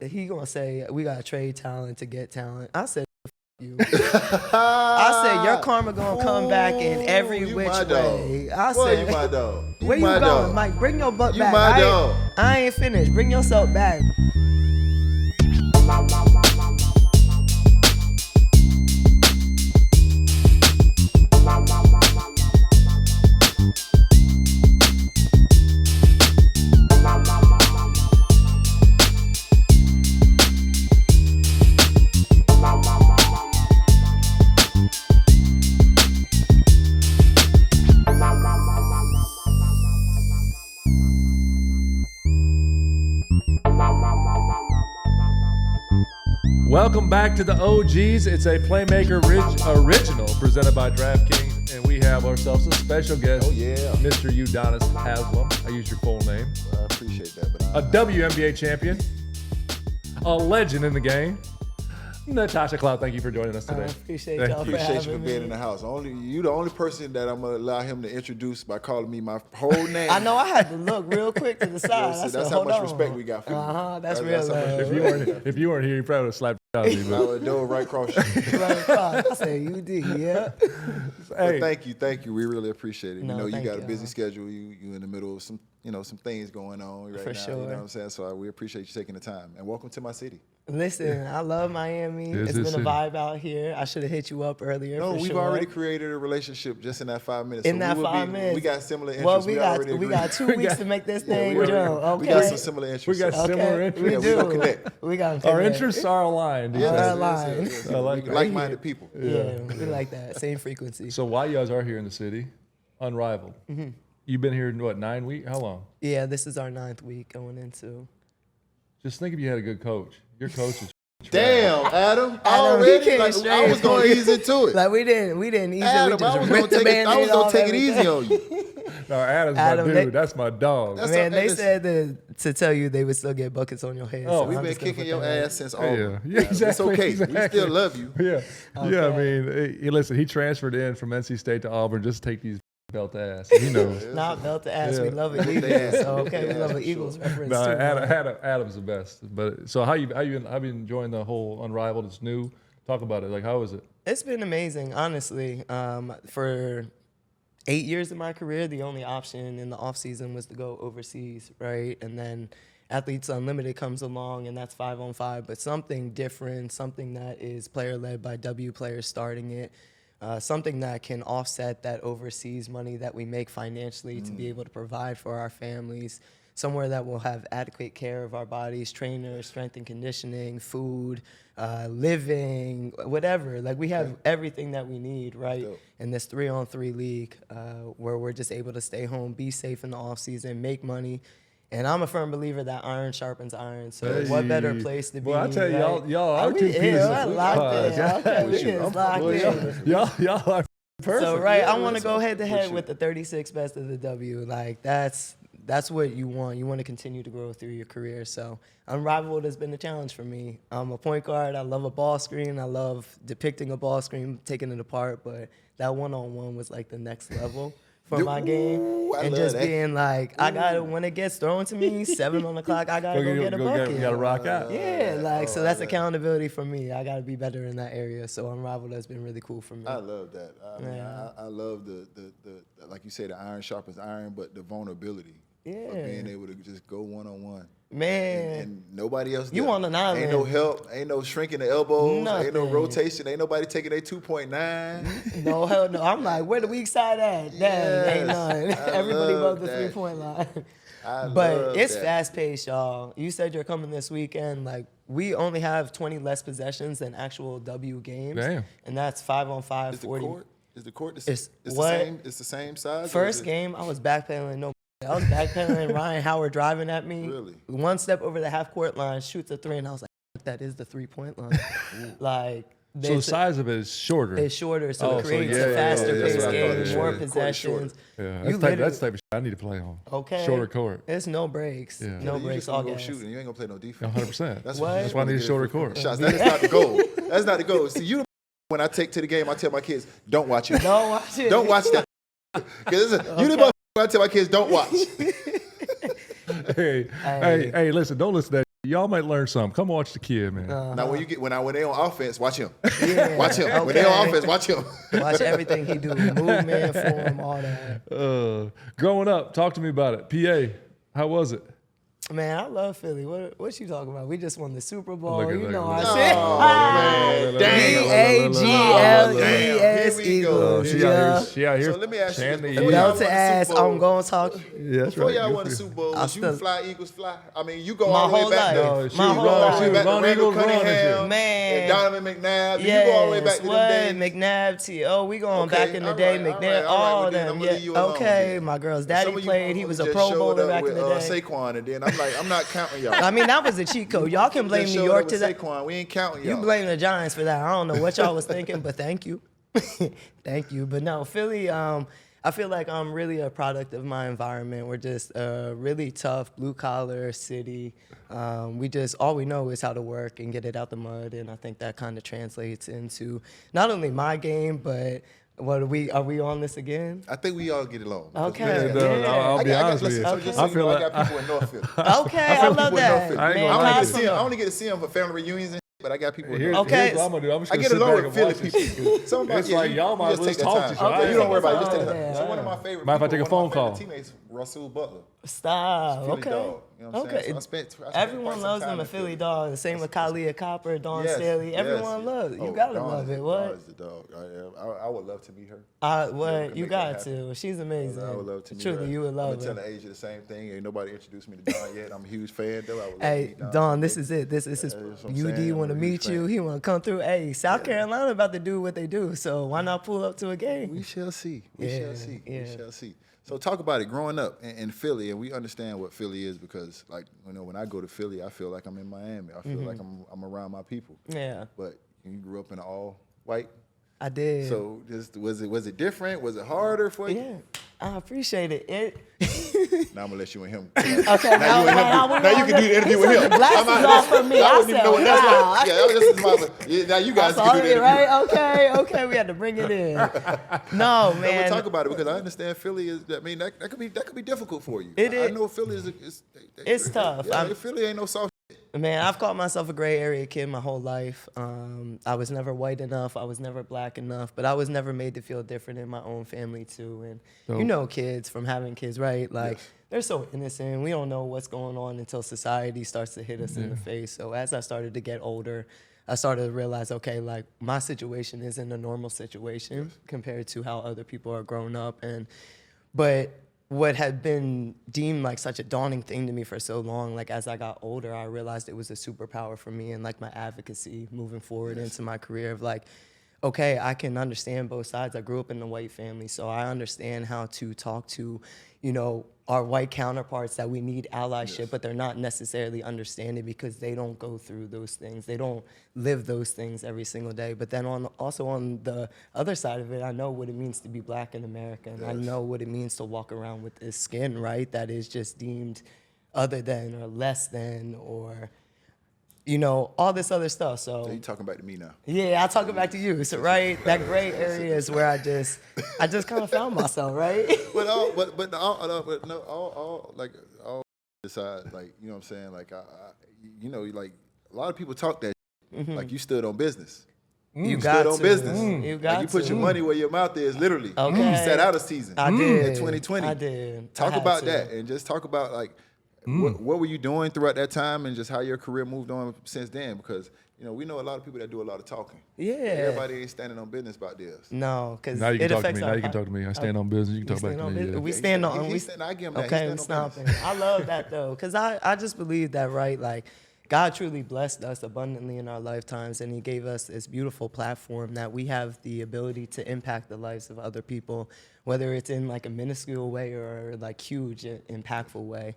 he gonna say we gotta trade talent to get talent. I said, you. I said your karma gonna come back in every which way. I said, you my dog. Where you going, dog. Mike? Bring your butt You back. my dog. I ain't finished. Bring yourself back. Welcome back to the OGs. It's a Playmaker original presented by DraftKings, and we have ourselves a special guest. Oh, yeah. Mr. Udonis Haslam. I use your full name. I appreciate that. But A WNBA champion, a legend in the game. Natasha Cloud, thank you for joining us today. I appreciate Thank y'all you. for appreciate having you for me. being in the house. You the only person that I'm gonna allow him to introduce by calling me my whole name. I know I had to look real quick to the side. I said, That's how hold much on. respect we got for you. That's real how much love. respect If you weren't here, you probably would have slapped out of you. I would do it right across you. Right across. I said, you did, yeah. But thank you. We really appreciate it. No, you thank got a y'all. busy schedule. You in the middle of some things going on right For now. sure. You know what I'm saying? So we appreciate you taking the time. And welcome to my city. Listen, I love Miami. Yes, It's yes, been a yes. vibe out here. I should have hit you up earlier. No, for we've sure. already created a relationship just in that 5 minutes. In that 5 minutes. We got similar interests. Well, already we agreed. got 2 weeks to make this thing we go. Okay. We got some similar interests. We got so- similar Okay, interests. we Yeah, we do. gonna connect. We got Our interests are aligned. Yeah, Our that's- line. yes, yes. I like that. Like-minded people. Yeah, we like that. Same frequency. So while you guys are here in the city, Unrivaled, you've been here, what, 9 weeks? How long? Yeah, this is our 9th week going into. Just think if you had a good coach. Your coach is Damn, Adam. he Already, came like, straight I was gonna for you. ease into it. Like we didn't ease it. Adam, We just I was gonna ripped the take it. I was Band-Aid gonna off take it easy everything. on you. No, Adam's Adam, my they- dude. That's my dog. That's Man, they listen. said to tell you they would still get buckets on your head. Oh, so We've I'm been just gonna kicking put your that ass since Auburn. Yeah, It's exactly, okay. exactly. We still love you. Yeah, yeah. I Okay. mean, listen, he transferred in from NC State to Auburn just to take these belt ass. He knows. Not belt to ass. Yeah. We love it. They Eagles. ass. So okay, we They love ass an for Eagles sure. reference No, too. Adam's the best. But so how you been enjoying the whole Unrivaled? It's new. Talk about it. Like, how is it? It's been amazing, honestly. For 8 years of my career, the only option in the off season was to go overseas, right? And then Athletes Unlimited comes along, and that's 5-on-5, but something different, something that is player led by W players starting it, something that can offset that overseas money that we make financially to be able to provide for our families. Somewhere that will have adequate care of our bodies, trainers, strength and conditioning, food, living, whatever. Like we have everything that we need, right? Dope. In this 3-on-3 league, where we're just able to stay home, be safe in the off season, make money. And I'm a firm believer that iron sharpens iron. So what better place to be? Well, I tell you, y'all right? are two pieces I of locked in. Okay, we is locked in. Y'all are perfect. So right, Yeah, I want to that's go head to what head you- with the 36 best of the W. Like that's what you want. You want to continue to grow through your career. So Unrivaled has been a challenge for me. I'm a point guard. I love a ball screen. I love depicting a ball screen, taking it apart. But that one-on-one was like the next level for my game. Ooh, I And love just that. being like, I gotta, when it gets thrown to me, 7 on the clock, I gotta go get a bucket. You gotta rock out. Yeah, like, so that's that. accountability for me. I gotta be better in that area. So Unrivaled has been really cool for me. I love that. I mean, Yeah. I love the like you say, the iron sharpens iron, but the vulnerability of Yeah. being able to just go one-on-one. Man. And nobody else. You there. on an island. Ain't no help. Ain't no shrinking the elbows. Ain't no Nothing. rotation. Ain't nobody taking their 2.9. No, hell no. I'm like, where the weak side at? Dang, ain't none. I Everybody love above the that. 3-point line. I But love it's that. fast paced, y'all. You said you're coming this weekend. Like, we only have 20 less possessions than actual W games. Damn. And that's 5-on-5, Is the 40. court? Is the court? It's the what? same? It's the same size. or is First it- game, I was backpedaling. No, I was backpedaling. Ryan Howard driving at me. Really? One step over the half court line, shoots a 3, and I was like, that is the 3-point line. Like, So the size of it is shorter. it's shorter, so Oh, it so creates yeah, a yeah, faster yeah, that's paced what I thought. game, Yeah, more yeah. Court is possessions. Yeah, You that's the literally- type of shit I need to play on. Okay. Shorter court. It's no breaks. Yeah. No You breaks, just all gonna go gas. shooting. You ain't gonna play no defense. 100%. That's What? That's why I need a shorter court. Shots. That's not the goal. That's not the goal. See, you when I take to the game, I tell my kids, don't watch it. Don't watch it. Don't watch that. Because you the motherfucker I tell my kids, don't watch. Hey, listen, don't listen to that. Y'all might learn something. Come watch the kid, man. Now when they on offense, watch him. Yeah, Watch him. When okay. they on offense, watch him. Watch everything he do, movement, form, all that. Growing up, talk to me about it. PA, how was it? Man, I love Philly. What you talking about? We just won the Super Bowl. Look at- You look know at- our Oh, shit. man. Damn. B-A-G-L-E-S Here we go. Eagles. She out here. So let me ask you this. chanting Before the y'all Belt won to the ass, Super Bowl- I'm going to talk. Yeah, that's Before right. y'all Good won the for you. Super Bowl, I was you still- fly, Eagles fly? I mean, you go My all the way whole back life. there. No, My she whole run- life. she was Back to run Randall Eagles run and shit. Cunningham Man. and Donovan McNabb. Yes, You go all the way back to them what? days. McNabb, T.O. We going Okay, back in the all day. right, all McNabb, right, all right. all Well, then them. I'm gonna leave you alone Okay, then. my girl's Some daddy of you played. He was a just Pro showed Bowler up back in with, the day. Saquon, and then I'm not counting y'all. I mean, that was a cheat code. Y'all can blame Just New showed York up to with that. Saquon. We ain't counting You y'all. blame the Giants for that. I don't know what y'all was thinking, but thank you. Thank you. But no, Philly, I feel like I'm really a product of my environment. We're just a really tough, blue-collar city. All we know is how to work and get it out the mud, and I think that kind of translates into not only my game, but are we on this again? I think we all get along. Okay. No, I'll be honest with you. So just so I you feel know, like I got people in North Philly. Okay, I love that. I ain't Man, gonna lie I'm to from you. I the- only get to see them for family reunions and shit, but I got people in Here's, North Okay. here's what I'm gonna do. I'm just I gonna get sit along back with and Philly watch people. this. Somebody, It's like y'all might just as well take that talk time. to each other. Okay, you don't worry about it. Just take Oh, that time. yeah. So one of my favorite Mind if I people, take a one of my phone favorite teammates, Russell Butler. Stop. Philly Okay. dog. You know what I'm saying? Okay. So I spent quite Everyone some loves time them a in Philly dog. The same with Kalia Copper, Dawn Yes, Staley. yes, Everyone yes. loves it. You Oh, gotta Dawn love is- it. Dawn What? is the dog. I would love to meet her. What? can You make got that to. She's amazing. I would love to meet Truly, her. you would love I'm her. gonna tell Asia the same thing. Ain't nobody introduced me to Dawn yet. I'm a huge fan though. I would love to Hey, meet Dawn. Dawn, this is it. This is That's what I'm UD saying. want to I'm a huge meet you. fan. He want to come through. Hey, South Carolina about to do what they do. So why not pull up to a game? We shall see. We Yeah, shall see. yeah. We shall see. So talk about it. Growing up in Philly, and we understand what Philly is because, like, when I go to Philly, I feel like I'm in Miami. I feel like I'm around my people. Yeah, But you grew up in an all white. I did. So just was it different? Was it harder for you? yeah, I appreciate it. Now I'm gonna let you and him. Okay, Now you can do the interview with him. Glasses off from me. I I wouldn't even said, know what that's wow. like. Yeah, that was just now you guys can do the Sorry, interview. right? Okay, we had to bring it in. No, No, we'll man. talk about it because I understand Philly is. I mean, that could be difficult for you. It I is. know Philly is. It's tough. Yeah, Philly ain't no soft. Man, I've called myself a gray area kid my whole life. I was never white enough. I was never black enough. But I was never made to feel different in my own family, too. And you know kids from having kids, right? Like, Yes. they're so innocent. We don't know what's going on until society starts to hit us in the face. So as I started to get older, I started to realize, okay, like, my situation isn't a normal situation compared to how other people are growing up. But what had been deemed like such a daunting thing to me for so long, like as I got older, I realized it was a superpower for me and like my advocacy moving forward into my career of like, okay, I can understand both sides. I grew up in a white family, so I understand how to talk to, you know, our white counterparts that we need allyship, but they're not necessarily understanding because they don't go through those things. They don't live those things every single day. But then also on the other side of it, I know what it means to be black in America, and I know what it means to walk around with this skin, right, that is just deemed other than or less than or, you know, all this other stuff. So you talking back to me now? Yeah, I'll talk it back to you. So right, that gray area is where I just kind of found myself, right? But all aside, like, you know what I'm saying? Like you know, like a lot of people talk that like you stood on business. You stood got on to. business. You got Like you put to. your money where your mouth is, literally. Okay. You sat out a season. I did. In 2020. I did. Talk I had about to. that and just talk about like what were you doing throughout that time and just how your career moved on since then, because you know we know a lot of people that do a lot of talking. Yeah. Everybody ain't standing on business about theirs. No, because Now you can it talk to affects me. our Now you can talk to me. I stand on business. You can talk back to me. Yeah. We stand on. I give him that. Okay, He I'm stand on stopping. business. I love that though, because I just believe that, right? Like, God truly blessed us abundantly in our lifetimes, and He gave us this beautiful platform that we have the ability to impact the lives of other people, whether it's in like a minuscule way or like huge, impactful way.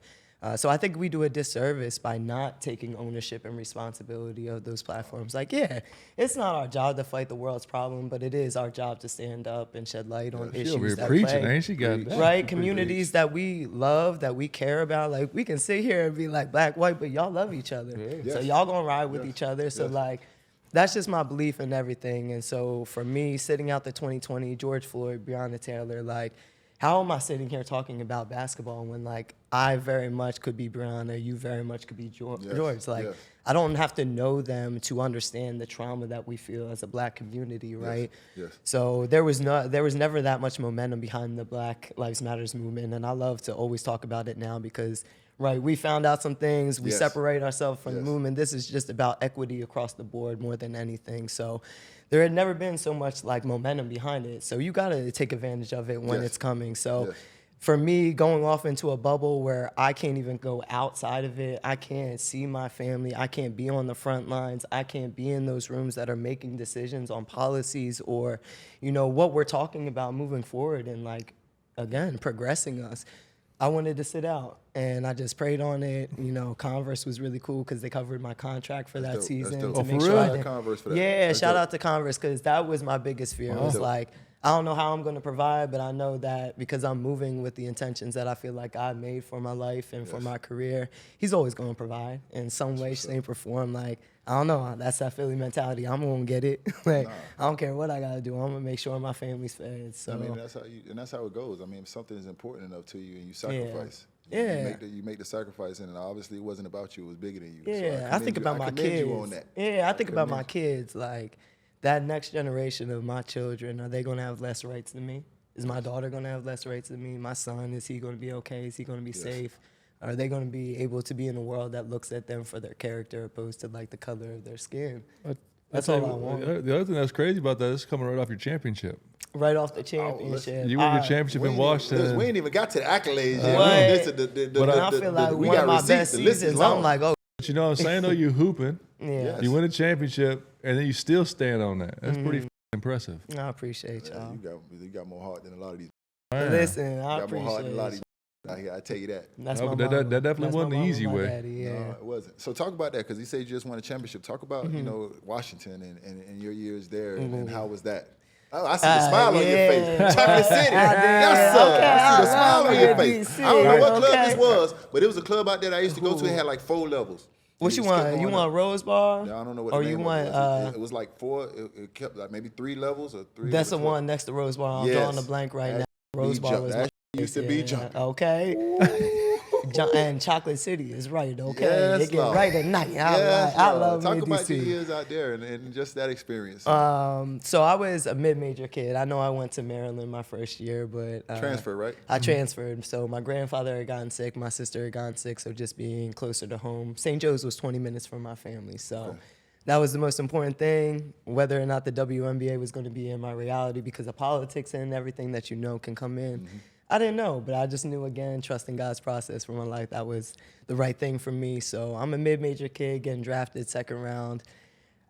So I think we do a disservice by not taking ownership and responsibility of those platforms. Like, yeah, it's not our job to fight the world's problem, but it is our job to stand up and shed light on She issues over here that preaching, plague, ain't she? Got that. right? Communities that we love, that we care about. Like, we can sit here and be like black, white, but y'all love each other. So Yes. y'all gonna ride with each other. So Yes. like, that's just my belief in everything. And so for me, sitting out the 2020, George Floyd, Breonna Taylor, like, how am I sitting here talking about basketball when like I very much could be Brianna, you very much could be George. Like, yes. I don't have to know them to understand the trauma that we feel as a Black community, right? Yes. So there was never that much momentum behind the Black Lives Matters movement, and I love to always talk about it now because, right, we found out some things, we Yes. separate ourselves from the Yes. movement. This is just about equity across the board more than anything. So there had never been so much like momentum behind it. So you gotta take advantage of it when Yes. it's coming. So. Yes. For me, going off into a bubble where I can't even go outside of it, I can't see my family, I can't be on the front lines, I can't be in those rooms that are making decisions on policies or, what we're talking about moving forward and like, again, progressing us. I wanted to sit out and I just prayed on it. Converse was really cool because they covered my contract for that dope. That's season dope. to Oh, make for sure real? I Shout out didn't. Converse for that. Yeah, That's shout dope. out to Converse because that was my biggest fear. It was dope. like, I don't know how I'm going to provide, but I know that because I'm moving with the intentions that I feel like I made for my life and for my career, he's always going to provide in some way, shape, or form. Like, I don't know. That's that Philly mentality. I'm going to get it. Like, I don't care what I got to do. I'm going to make sure my family's fed. So, I mean, that's how it goes. I mean, if something is important enough to you and you sacrifice. Yeah. You make the sacrifice, and obviously it wasn't about you. It was bigger than you. yeah, So I think about my commend kids. you on that. Yeah, I think about my commend kids. Like, that next generation of my children, are they going to have less rights than me? Is my daughter going to have less rights than me? My son, is he going to be okay? Is he going to be safe? Are they going to be able to be in a world that looks at them for their character opposed to like the color of their skin? That's all I want. The other thing that's crazy about that is coming right off your championship. Right off the championship. You won your championship in Washington. We ain't even got to the accolades yet. What? I feel like one of my best seasons. I'm like, oh. But you know what I'm saying, though? You hooping. Yeah. You win a championship, and then you still stand on that. That's pretty impressive. I appreciate y'all. You got more heart than a lot of these. Listen, I You got more heart appreciate than a lot of it. these. I tell you that. That's No, my but mama. that definitely That's wasn't my the mama, easy my way. daddy, yeah. No, it wasn't. So talk about that because he said you just won a championship. Talk about Washington and your years there and how was that? Oh, I see the smile on your face. Chocolate City. Yes, sir. Okay, I see the I smile love on your it, face. DC, I don't know what club okay. this was, but it was a club out there that I used to go to. It had like 4 levels. What you want? You want Rose Bar? I don't know what or the you name want, of it was. It was like 4. It kept like maybe 3 levels or 3. That's the one next to Rose Bar. I'm Yes. drawing a blank right now. Rose Bar was That my used to be jumping. Okay. And Chocolate City is right, okay? Yes, they get Lord. right at night. Yes, I Lord. love Talk about DC. your years out there and just that experience. So I was a mid-major kid. I know I went to Maryland my first year, but Transfer, right? I transferred. So my grandfather had gotten sick, my sister had gotten sick, so just being closer to home. St. Joe's was 20 minutes from my family, so that was the most important thing. Whether or not the WNBA was going to be in my reality because of politics and everything that can come in. I didn't know, but I just knew, again, trusting God's process for my life, that was the right thing for me. So I'm a mid-major kid getting drafted 2nd round.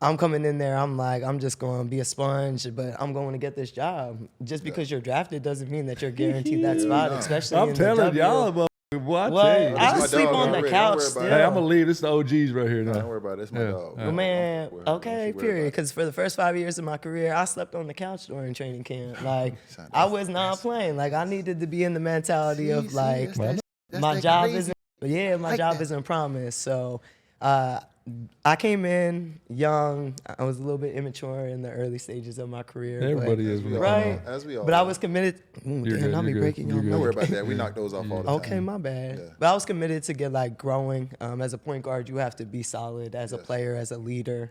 I'm coming in there, I'm like, I'm just going to be a sponge, but I'm going to get this job. Just because you're drafted doesn't mean that you're guaranteed that spot, especially I'm in telling the W. y'all, but I Well, tell you. I my sleep dog on the already. couch Don't worry still. about Hey, I'm gonna leave. This is the OGs right here now. Don't worry about it. It's my Yeah. dog. Yeah. Well, man, Don't worry okay, about period. it. Because for the first 5 years of my career, I slept on the couch during training camp. Like, Son, I was not playing. Like, I needed to be in the mentality of, See, like, that's my that job crazy. isn't, my job isn't promised. So, I came in young. I was a little bit immature in the early stages of my career. Everybody but, is. when they right? come out. As we all But I are. was committed. You're Damn, good, I'll be you're breaking good, your you're Don't good. worry about that. We knock those off all the time. Okay, my bad. Yeah. But I was committed to get like growing. As a point guard, you have to be solid as a player, as a leader,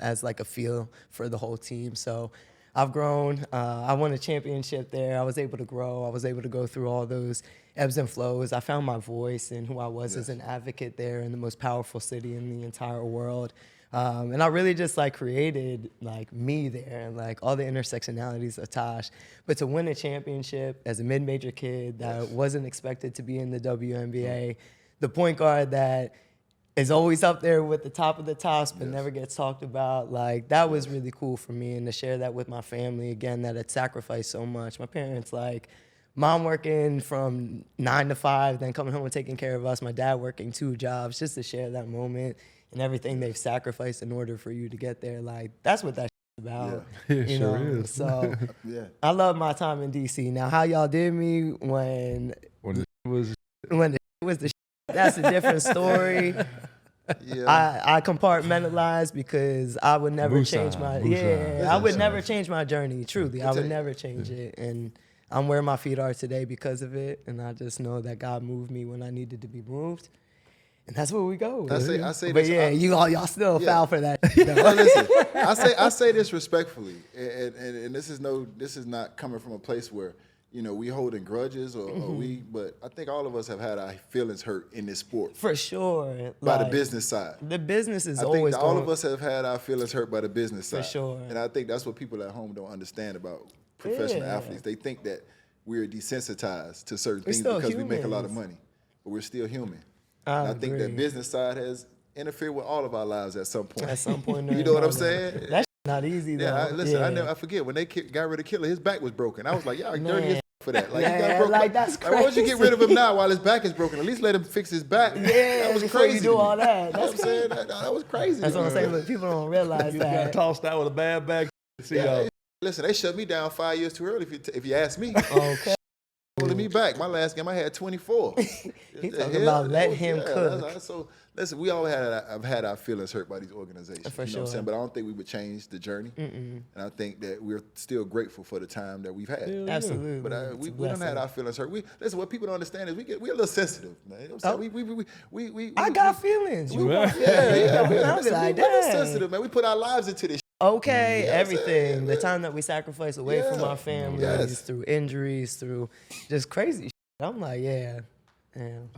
as like a feel for the whole team. So I've grown. I won a championship there. I was able to grow. I was able to go through all those ebbs and flows. I found my voice and who I was as an advocate there in the most powerful city in the entire world. And I really just like created like me there and like all the intersectionalities of Tosh. But to win a championship as a mid-major kid that wasn't expected to be in the WNBA, the point guard that is always up there with the top of the tops but never gets talked about, like that was really cool for me. And to share that with my family, again, that had sacrificed so much. My parents, like, mom working from 9 to 5, then coming home and taking care of us. My dad working 2 jobs just to share that moment and everything they've sacrificed in order for you to get there. Like, that's what that about. Yeah, it you sure know? is. So Yeah. I love my time in DC. Now, how y'all did me when When the was the was the that's a different story. Yeah. I compartmentalized because I would never Busan, change my Busan. I would Busan. never change my journey. Truly, I would tell you. never change it. And I'm where my feet are today because of it, and I just know that God moved me when I needed to be moved. And that's where we go. I say but this, yeah, y'all still foul for that. Well, listen, I say this respectfully, and this is not coming from a place where, you know, we holding grudges or but I think all of us have had our feelings hurt in this sport. For sure. By the business side. The business is I always think all of us have had our feelings hurt by the business side. For sure. And I think that's what people at home don't understand about professional athletes. They think that we're desensitized to certain things because we make a lot of money, but we're still human. I think that business side has interfered with all of our lives at some point. At some point. You know what I'm saying? That's not easy, though. I forget. When they got rid of Killer, his back was broken. I was like, y'all dirty as for that. Like, he got broken. Like, that's crazy. Why don't you get rid of him now while his back is broken? At least let him fix his back. Yeah, that was before crazy. You do all that. That's what I'm saying. That was crazy. That's what I'm saying, but people don't realize You that. got tossed out with a bad back. Listen, they shut me down 5 years too early if you ask me. Okay. Holding me back. My last game, I had 24. He's talking about let him cook. So listen, we all have had our feelings hurt by these organizations. For you know sure. what I'm saying? But I don't think we would change the journey. And I think that we're still grateful for the time that we've had. Absolutely. But we don't have our feelings hurt. Listen, what people don't understand is we're a little sensitive, man. You know what I'm saying? I got feelings. We're a little sensitive, man. We put our lives into this. Okay, everything. The time that we sacrifice away from our families, through injuries, through just crazy shit. I'm like,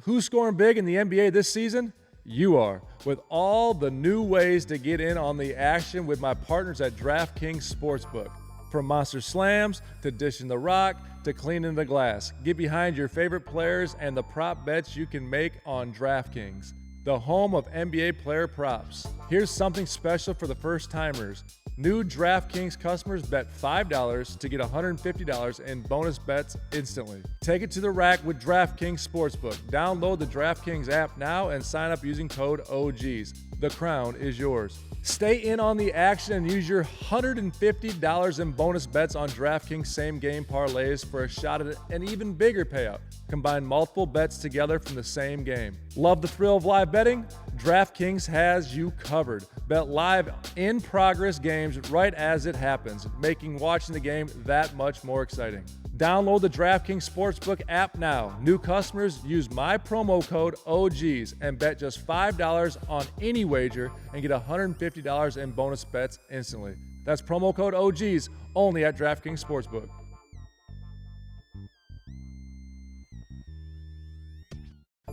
Who's scoring big in the NBA this season? You are. With all the new ways to get in on the action with my partners at DraftKings Sportsbook. From Monster Slams to Dishing the Rock to Cleaning the Glass. Get behind your favorite players and the prop bets you can make on DraftKings, the home of NBA player props. Here's something special for the first timers. New DraftKings customers bet $5 to get $150 in bonus bets instantly. Take it to the rack with DraftKings Sportsbook. Download the DraftKings app now and sign up using code OGs. The crown is yours. Stay in on the action and use your $150 in bonus bets on DraftKings same-game parlays for a shot at an even bigger payout. Combine multiple bets together from the same game. Love the thrill of live betting? DraftKings has you covered. Bet live in progress games right as it happens, making watching the game that much more exciting. Download the DraftKings Sportsbook app now. New customers use my promo code OGs and bet just $5 on any wager and get $150 in bonus bets instantly. That's promo code OGs only at DraftKings Sportsbook.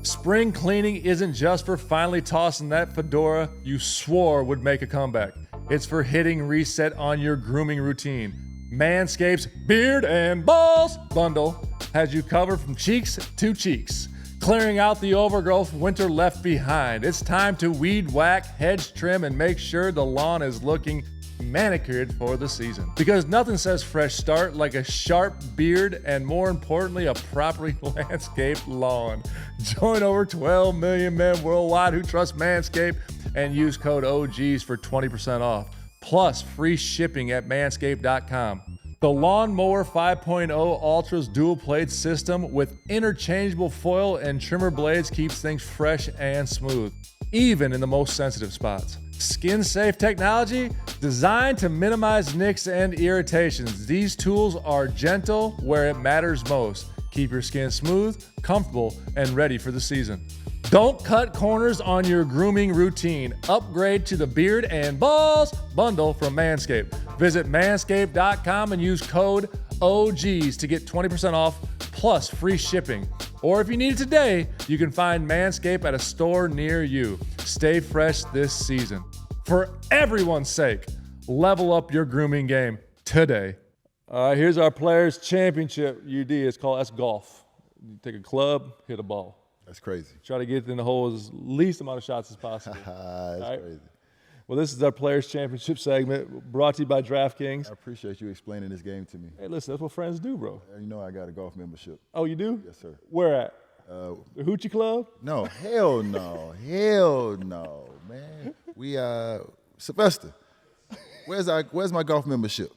Spring cleaning isn't just for finally tossing that fedora you swore would make a comeback. It's for hitting reset on your grooming routine. Manscaped's Beard and Balls bundle has you covered from cheeks to cheeks, clearing out the overgrowth winter left behind. It's time to weed whack, hedge trim, and make sure the lawn is looking manicured for the season. Because nothing says fresh start like a sharp beard and, more importantly, a properly landscaped lawn. Join over 12 million men worldwide who trust Manscaped and use code OGs for 20% off. Plus free shipping at manscaped.com. The Lawnmower 5.0 Ultra's dual blade system with interchangeable foil and trimmer blades keeps things fresh and smooth, even in the most sensitive spots. Skin-safe technology designed to minimize nicks and irritations. These tools are gentle where it matters most. Keep your skin smooth, comfortable, and ready for the season. Don't cut corners on your grooming routine. Upgrade to the Beard and Balls bundle from Manscaped. Visit manscaped.com and use code OGs to get 20% off plus free shipping. Or if you need it today, you can find Manscaped at a store near you. Stay fresh this season. For everyone's sake, level up your grooming game today. Here's our Players Championship UD. That's golf. You take a club, hit a ball. That's crazy. Try to get in the hole as least amount of shots as possible. That's crazy. Well, this is our Players Championship segment brought to you by DraftKings. I appreciate you explaining this game to me. Hey, listen, that's what friends do, bro. You know I got a golf membership. Oh, you do? Yes, sir. Where at? The Hoochie Club? No, hell no. Hell no, man. We, Sylvester, where's my golf membership?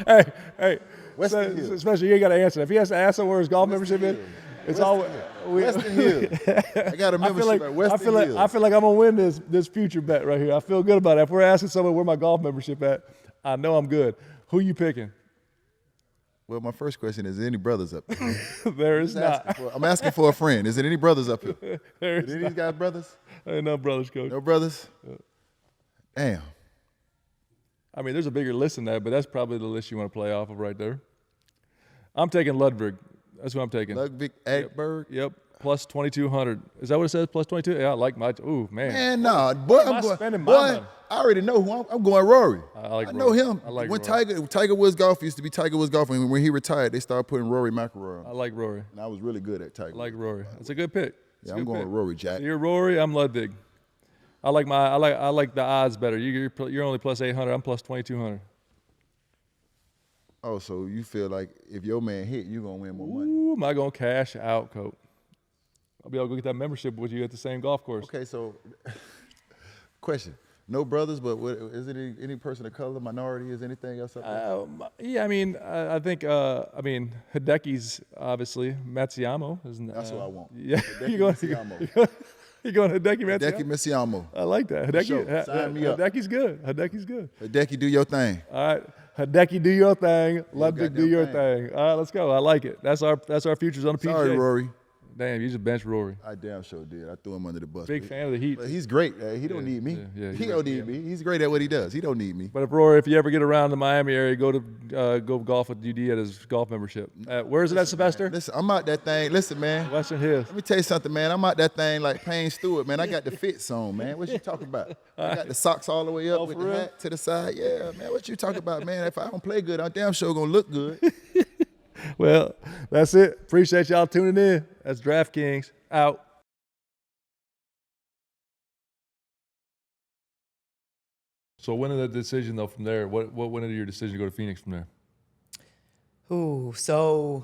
Hey. Western Hill. Especially you ain't got to answer. If he has to answer where his golf membership is, it's always Western Hill. I got a membership at Western Hill. I feel like I'm gonna win this future bet right here. I feel good about it. If we're asking someone where my golf membership at, I know I'm good. Who you picking? Well, my first question is there any brothers up there? There is not. I'm asking for a friend. Is there any brothers up here? There Did any of these guys brothers? Ain't no brothers, coach. No brothers? Damn. I mean, there's a bigger list than that, but that's probably the list you want to play off of right there. I'm taking Ludwig. That's what I'm taking. Ludwig Agberg? Yep. Plus 2,200. Is that what it says? Plus 22? Yeah, I like my. Ooh, man. Man, nah. Boy, I'm going. spending my Boy, money? I already know who I'm going. Rory. I know Rory. him. I like when Rory. Tiger Woods golf used to be Tiger Woods golf, and when he retired, they started putting Rory McIlroy I on. like Rory. And I was really good at Tiger. I like Rory. It's a good pick. Yeah, I'm going with Rory, Jack. So you're Rory. I'm Ludwig. I like the odds better. You're only plus 800. I'm plus 2,200. Oh, so you feel like if your man hit, you're going to win more money. Ooh, am I going to cash out, coach? I'll be able to go get that membership with you at the same golf course. Okay, so question. No brothers, but is it any person of color, minority, is anything else up there? Yeah, I mean, I think, Hideki's obviously. Matsuyama. That's what I want. Yeah. Hideki you going Matsuyama. You going Hideki Matsuyama? Hideki Matsuyama. I like that. Hideki, sure. Sign me up. Hideki's good. Hideki's good. Hideki, do your thing. All right. Hideki, do your thing. Ludwig, do goddamn your thing. thing. All right, let's go. I like it. That's our futures on the PGA. Sorry, Rory. Damn, you just benched Rory. I damn sure did. I threw him under the bus. Big fan of the Heat. But he's great. He don't need me. Yeah, he don't need me. He's great at what he does. He don't need me. But if you ever get around the Miami area, go golf with UD at his golf membership. Where is it at, Sylvester? Listen, I'm out that thing. Listen, man. Western Hills. Let me tell you something, man. I'm out that thing like Payne Stewart, man. I got the fits on, man. What you talking about? I got the socks all the way up with for the real? hat to the side. Yeah, man. What you talking about, man? If I don't play good, I'm damn sure gonna look good. Well, that's it. Appreciate y'all tuning in. That's DraftKings out. So when did the decision though from there? What went into your decision to go to Phoenix from there? Ooh, so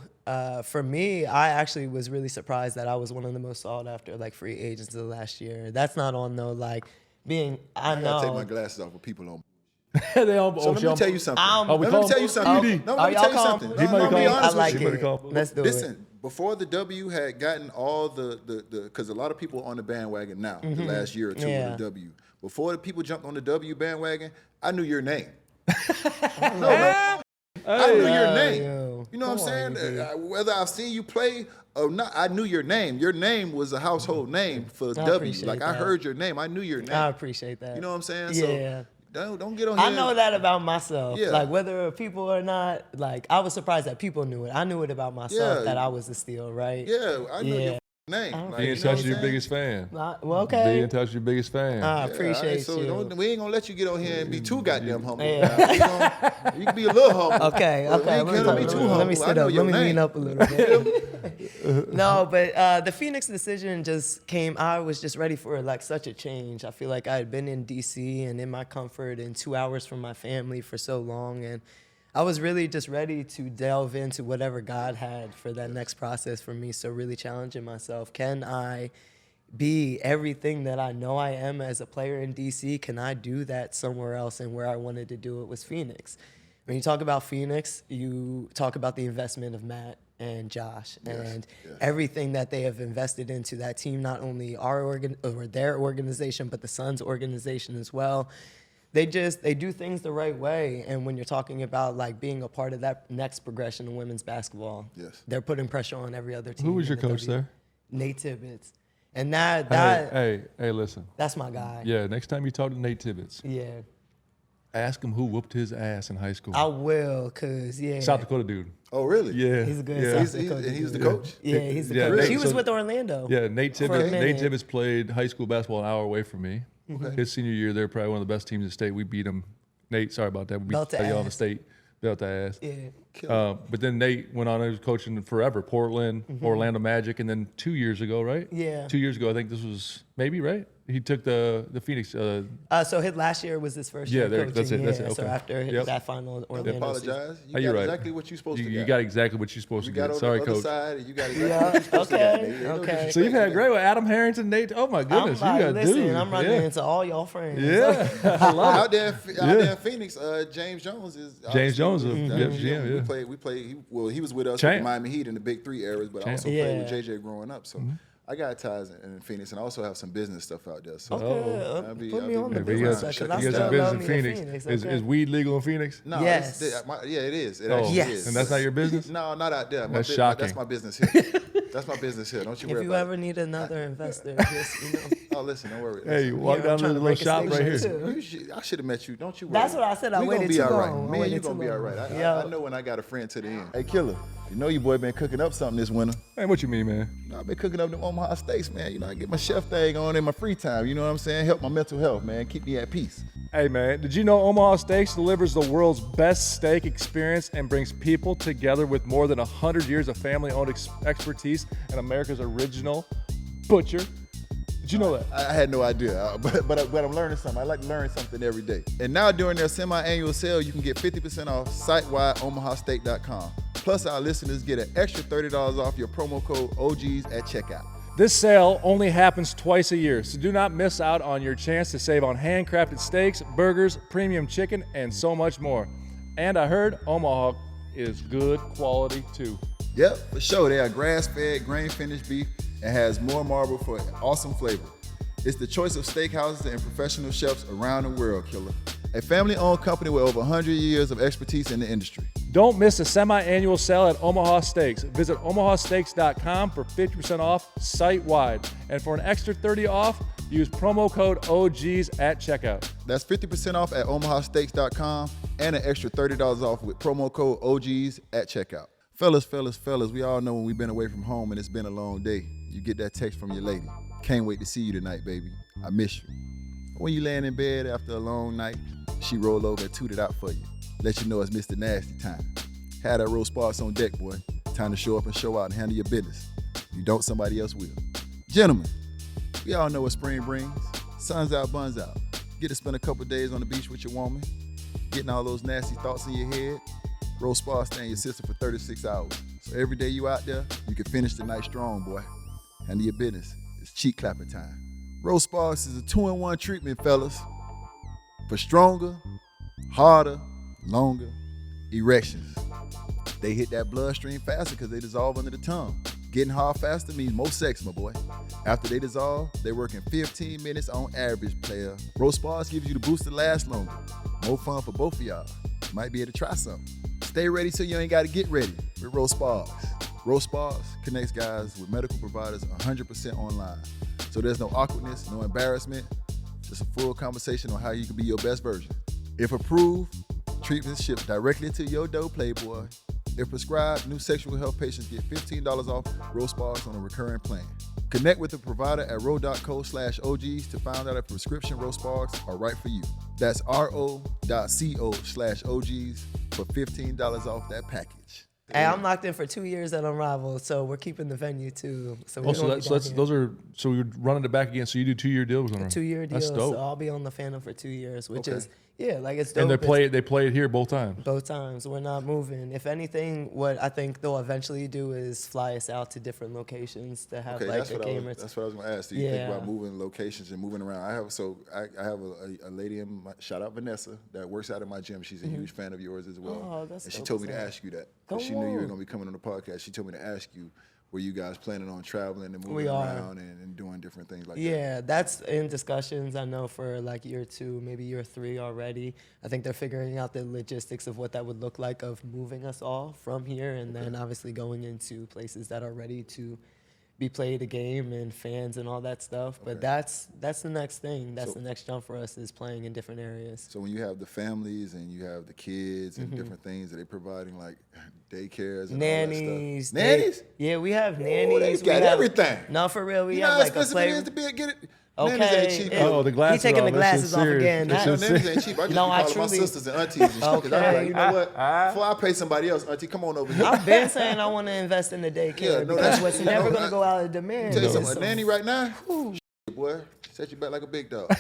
for me, I actually was really surprised that I was one of the most sought after like free agents of the last year. That's not on no like being. I gotta take my know. glasses off with people on. They all, So let me tell you something. we Let call me tell him you something. PD. No, let me tell you something. He might No, call be him- honest I like with you. it. Let's do it. Listen, before the W had gotten all the because a lot of people are on the bandwagon now, the last year or two Yeah. of the W. Before the people jumped on the W bandwagon, I knew your name. No, man. I knew your name. yo. You know what I'm Come on, saying? Whether I've seen you play or not, I knew your name. Your name was a household name for W. appreciate Like I that. heard your name. I knew your name. I appreciate that. You know what I'm saying? Yeah. So don't get on here. I know that about myself. Yeah. Like whether people or not, like I was surprised that people knew it. I knew it about myself Yeah. that I was the steal, right? Yeah, I know Yeah. your name. Like, Be in you know touch what with your I'm biggest fan. Well, Be okay. in touch with your biggest fan. I Yeah, appreciate so you. we ain't gonna let you get on here and be too goddamn humble. Yeah. You can be a little humble. Okay, but okay. we ain't gonna be too humble. Let me I sit know up. your Let me lean name. up a little bit. No, but the Phoenix decision just came. I was just ready for like such a change. I feel like I had been in DC and in my comfort and 2 hours from my family for so long, and I was really just ready to delve into whatever God had for that next process for me. So really challenging myself. Can I be everything that I know I am as a player in DC? Can I do that somewhere else? And where I wanted to do it was Phoenix. When you talk about Phoenix, you talk about the investment of Matt and Josh and everything that they have invested into that team, not only their organization, but the Suns organization as well. They do things the right way. And when you're talking about like being a part of that next progression in women's basketball, they're putting pressure on every other team. Who was your in the coach there? Nate Tibbetts. And that Hey, listen. that's my guy. Yeah, next time you talk to Nate Tibbetts, Yeah. ask him who whooped his ass in high school. I will, cause South Dakota dude. Oh, really? Yeah. he's a good Yeah. South Dakota He was the dude. coach? Yeah, he's the Yeah, coach. Nate- He was so- with Orlando. Yeah, Nate For a Tibbetts. Nate minute. Tibbetts played high school basketball an hour away from me. Mm-hmm. His senior year, they're probably one of the best teams in the state. We beat them. Nate, sorry about that. We beat Belt to y'all in the ass. state. Belt to ass. Yeah. But then Nate went on and was coaching forever. Portland, Orlando Magic, and then 2 years ago, right? Yeah. 2 years ago, I think this was maybe, right? He took the Phoenix. So his last year was his first year coaching. that's it. So Okay. after Yep. that final Orlando Apologize. You You're got right. exactly what you're supposed to You get. got exactly what you're supposed You to got get. on Sorry, the other coach. side, and you got exactly what you're supposed to Okay, get. Nate. Don't okay. disrespect So you've had me. great with Adam Harrington, Nate. Oh my goodness, I'm you like, got listen, dude. I'm running yeah. into all y'all friends. Yeah, I love Out there in Phoenix, James Jones is James Jones, James yep, Jones, GM, yeah. We played. He was with us Champ. with the Miami Heat in the Big Three eras, but I also Yeah. played with JJ growing up. So I got ties in Phoenix, and I also have some business stuff out there. So Okay, put me on the You business got section. some business in Phoenix. Is weed legal in Phoenix? No, yes. Yeah, it is. It actually is. And that's not your business? No, not out there. That's shocking. That's my business here. That's my business here. Don't you worry If you about ever need another investor, just, Oh, listen, don't worry. Hey, you walk down to the little shop right here. I should have met you. Don't you worry. That's what I said. I waited too long. Man, you're going to be all right. I know when I got a friend to the end. Hey, Killer, you know your boy been cooking up something this winter. Hey, what you mean, man? I've been cooking up them Omaha steaks, man. You know, I get my chef thing on in my free time. You know what I'm saying? Help my mental health, man. Keep me at peace. Hey, man, did you know Omaha Steaks delivers the world's best steak experience and brings people together with more than 100 years of family-owned expertise and America's original butcher? Did you know that? I had no idea, but I'm learning something. I like to learn something every day. And now during their semi-annual sale, you can get 50% off site-wide omahasteak.com. Plus, our listeners get an extra $30 off your promo code OGs at checkout. This sale only happens twice a year, so do not miss out on your chance to save on handcrafted steaks, burgers, premium chicken, and so much more. And I heard Omaha is good quality too. Yep, for sure. They are grass-fed, grain-finished beef and has more marble for awesome flavor. It's the choice of steakhouses and professional chefs around the world, Killer. A family-owned company with over 100 years of expertise in the industry. Don't miss a semi-annual sale at Omaha Steaks. Visit omahasteaks.com for 50% off site-wide. And for an extra $30 off, use promo code OGs at checkout. That's 50% off at omahasteaks.com and an extra $30 off with promo code OGs at checkout. Fellas, we all know when we've been away from home and it's been a long day, you get that text from your lady. Can't wait to see you tonight, baby. I miss you. When you laying in bed after a long night, she roll over and toot it out for you. Let you know it's Mr. Nasty time. Had that roast sparks on deck, boy. Time to show up and show out and handle your business. If you don't, somebody else will. Gentlemen, we all know what spring brings. Sun's out, buns out. Get to spend a couple days on the beach with your woman, getting all those nasty thoughts in your head. Roast sparks stay in your system for 36 hours. So every day you out there, you can finish the night strong, boy. Handle your business. It's cheek clapping time. Roast sparks is a 2-in-1 treatment, fellas. For stronger, harder, longer erections. They hit that bloodstream faster because they dissolve under the tongue. Getting hard faster means more sex, my boy. After they dissolve, they work in 15 minutes on average, player. Roast sparks gives you the boost to last longer. More fun for both of y'all. Might be able to try something. Stay ready so you ain't got to get ready with Roast Sparks. Roast Sparks connects guys with medical providers 100% online. So there's no awkwardness, no embarrassment, just a full conversation on how you can be your best version. If approved, treatments shipped directly to your door, playboy. If prescribed, new sexual health patients get $15 off Roast Sparks on a recurring plan. Connect with the provider at ro.co/OGs to find out if prescription Roast Sparks are right for you. That's ro.co/OGs for $15 off that package. Hey, I'm locked in for 2 years at Unrivaled, so we're keeping the venue too. So we're we're running it back again. So you do 2-year deals on them. 2-year deal. That's dope. So I'll be on the Phantom for 2 years, which is it's dope. And they play it here both times. Both times. We're not moving. If anything, what I think they'll eventually do is fly us out to different locations to have like a game or two. That's what I was going to ask. Do you think about moving locations and moving around? I have a lady in my, shout out Vanessa, that works out at my gym. She's a huge fan of yours as well. Oh, that's and she told me to ask you that. She knew you were going to be coming on the podcast. She told me to ask you, were you guys planning on traveling and moving around and doing different things like that? Yeah, that's in discussions, I know, for like year 2, maybe year 3 already. I think they're figuring out the logistics of what that would look like of moving us all from here and then obviously going into places that are ready to be played a game and fans and all that stuff. But that's the next thing. That's the next jump for us is playing in different areas. So when you have the families and you have the kids and different things that they're providing, like daycares and nannies, all that stuff. Nannies? Yeah, we have nannies. They got everything. No, for real. We you know have how like a expensive it is to get it? Okay. Nannies ain't cheap. The glasses. He's taking the glasses off again. Nannies ain't cheap. I just call my sisters and aunties and shit. Because I'm like, you know what? Before I pay somebody else, auntie, come on over here. I've been saying I want to invest in the daycare because what's never going to go out of demand. Tell you something, a nanny right now, boy, set you back like a big dog.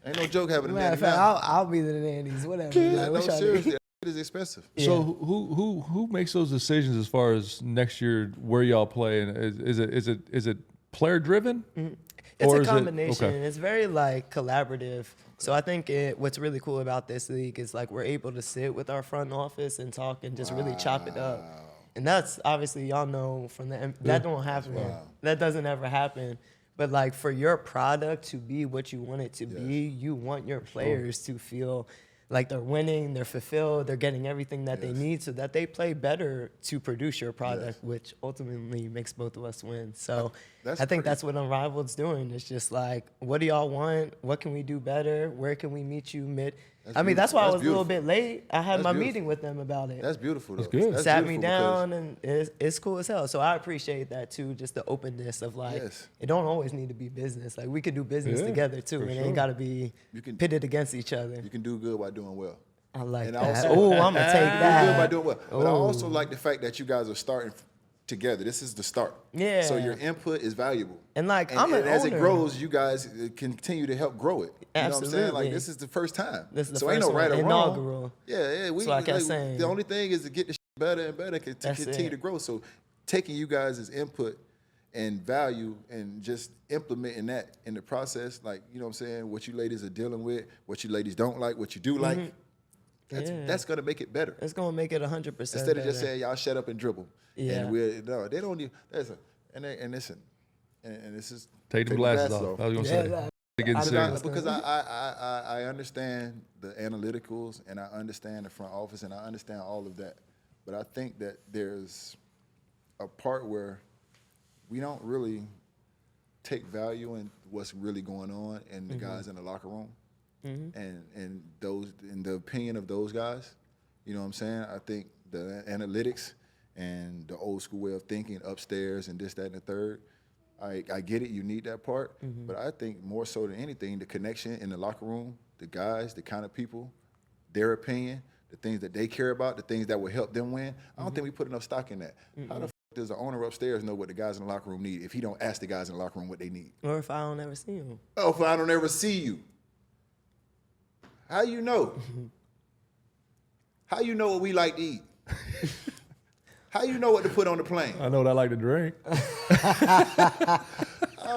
Ain't no joke having a nanny now. I'll be the nannies, whatever. No, seriously, it is expensive. Yeah. So who makes those decisions as far as next year where y'all play? And is it player driven? Mm-hmm. It's a combination. It's very like collaborative. So I think what's really cool about this league is like we're able to sit with our front office and talk and just really chop it up. And that's obviously, y'all know from that don't happen. Wow. That doesn't ever happen. But like for your product to be what you want it to be, you want your players to feel like they're winning, they're fulfilled, they're getting everything that they need so that they play better to produce your product, which ultimately makes both of us win. So I think that's what Unrivaled's doing. It's just like, what do y'all want? What can we do better? Where can we meet you mid? That's why I was a little bit late. I had my meeting with them about it. That's beautiful, though. That's good. Sat me down, and it's cool as hell. So I appreciate that, too, just the openness of, like, it don't always need to be business. Like, we could do business together, too. It ain't got to be pitted against each other. You can do good by doing well. I like that. Oh, I'm going to take that. Do good by doing well. But I also like the fact that you guys are starting together. This is the start. Yeah. So your input is valuable. And like, and as it grows, you guys continue to help grow it. You know what I'm saying? Like, this is the first time. This is the so first ain't no right or inaugural. wrong. Yeah. So I kept saying. The only thing is to get the better and better to continue to grow. So taking you guys' input and value and just implementing that in the process, like, you know what I'm saying, what you ladies are dealing with, what you ladies don't like, what you do like, that's going to make it better. It's going to make it 100% Instead of just saying, y'all shut up and dribble. Yeah. And they don't need, and listen, and this is. Take the glasses off. I was going to say. Because I understand the analyticals and I understand the front office and I understand all of that. But I think that there's a part where we don't really take value in what's really going on in the guys in the locker room and those in the opinion of those guys. You know what I'm saying? I think the analytics and the old school way of thinking upstairs and this, that, and the third, I get it, you need that part, but I think more so than anything, the connection in the locker room, the guys, the kind of people, their opinion, the things that they care about, the things that will help them win, I don't think we put enough stock in that. How the f does the owner upstairs know what the guys in the locker room need if he don't ask the guys in the locker room what they need? Or if I don't ever see them. Oh, if I don't ever see you. How you know? How you know what we like to eat? How you know what to put on the plane? I know what I like to drink. Oh,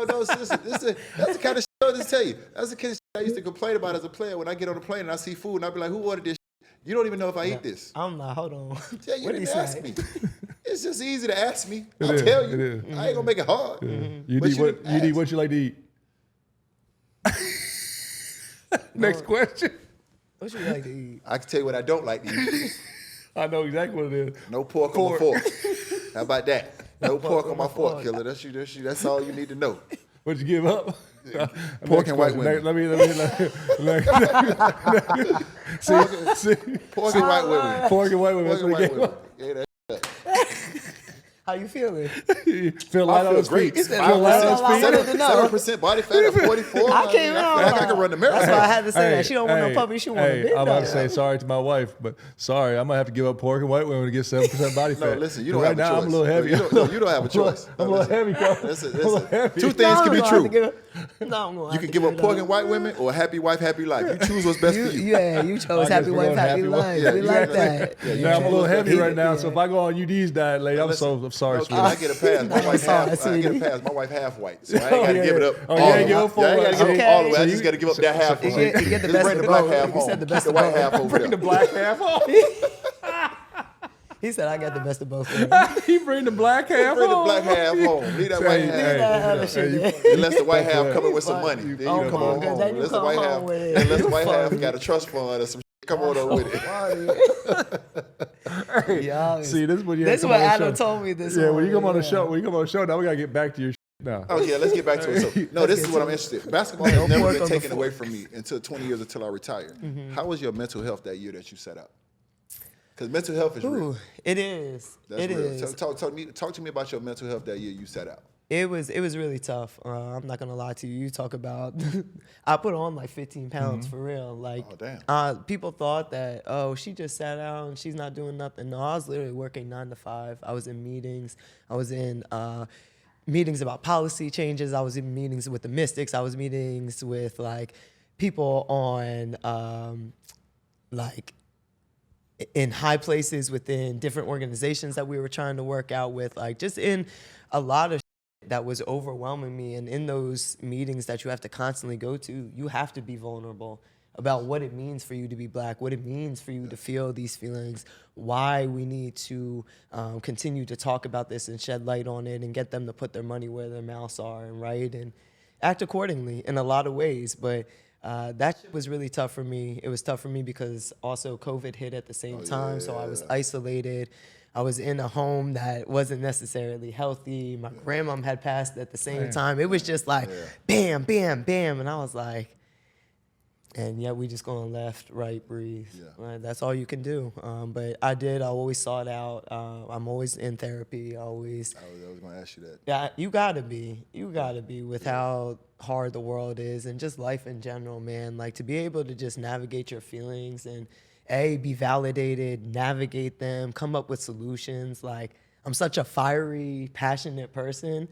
no, that's the kind of shit I just tell you. That's the kind of shit I used to complain about as a player when I get on the plane and I see food and I be like, who ordered this shit? You don't even know if I eat this. I'm not, hold on. Yeah, you didn't ask me. It's just easy to ask me. I'll tell you. It is. I ain't gonna make it hard. You need what you like to eat. Next question. What you like to eat? I can tell you what I don't like to eat. I know exactly what it is. No pork on my fork. How about that? No pork on my fork, killer. That's you. That's all you need to know. What'd you give up? Pork and white women. Let me see. Pork and white women. Pork and white women. That's what he gave up. Yeah, How you feeling? Feel light on his feet. It's 7% body fat at 44. I came out. I can run the marathon. That's why I had to say that. She don't want no puppy. She want a big I'm about to dog. say sorry to my wife, but sorry, I'm gonna have to give up pork and white women to get 7% body fat. No, listen, you don't have a choice. Right now, I'm a little heavy. You don't have a choice. I'm a little heavy, bro. Listen. Heavy. Two things can be true. You can give up pork and white women or a happy wife, happy life. You choose what's best for you. Yeah, you chose happy wife, happy life. We like that. Now I'm a little heavy right now, so if I go on UD's diet, lady, I'm sorry, Okay, sweetie. I get a pass. My wife I get a pass. My wife half white, so I ain't got to give it up. Oh, you ain't give up I ain't got to give up all the way. I just got to give up that half. You get the best bring of the black both. half You home. said the best Keep the of white both. half over Bring the there. black half home. He said I got the best of both. He bring the black half Bring the home. black half home. Leave that white half. Unless the white half come in with some money, then you come on home. Unless the white half got a trust fund or some shit, come on over with it. See, this is what you This is what Adam told me this Yeah, when you morning, come on the show, now we gotta get back to your shit now. Oh yeah, let's get back to it. So, no, this is what I'm interested in. Basketball has never been taken away from me until 20 years until I retired. How was your mental health that year that you set out? Because mental health is real. It is. That's real. Talk to me about your mental health that year you set out. It was really tough. I'm not gonna lie to you. You talk about I put on like 15 pounds for real. Like, oh, damn. People thought that, oh, she just sat out and she's not doing nothing. No, I was literally working 9 to 5. I was in meetings. I was in meetings about policy changes. I was in meetings with the Mystics. I was meetings with like people on like in high places within different organizations that we were trying to work out with, like just in a lot of that was overwhelming me. And in those meetings that you have to constantly go to, you have to be vulnerable. about what it means for you to be black, what it means for you to feel these feelings, why we need to continue to talk about this and shed light on it and get them to put their money where their mouths are and act accordingly in a lot of ways. But that shit was really tough for me. It was tough for me because also COVID hit at the same time, so I was isolated. I was in a home that wasn't necessarily healthy. My grandmom had passed at the same time. It was just like bam, bam, bam, and I was like, and yet we just going left, right, breathe. Right? That's all you can do. But I always sought out. I'm always in therapy. I was going to ask you that. Yeah, you gotta be with how hard the world is and just life in general, man. Like to be able to just navigate your feelings and be validated, navigate them, come up with solutions. Like I'm such a fiery, passionate person,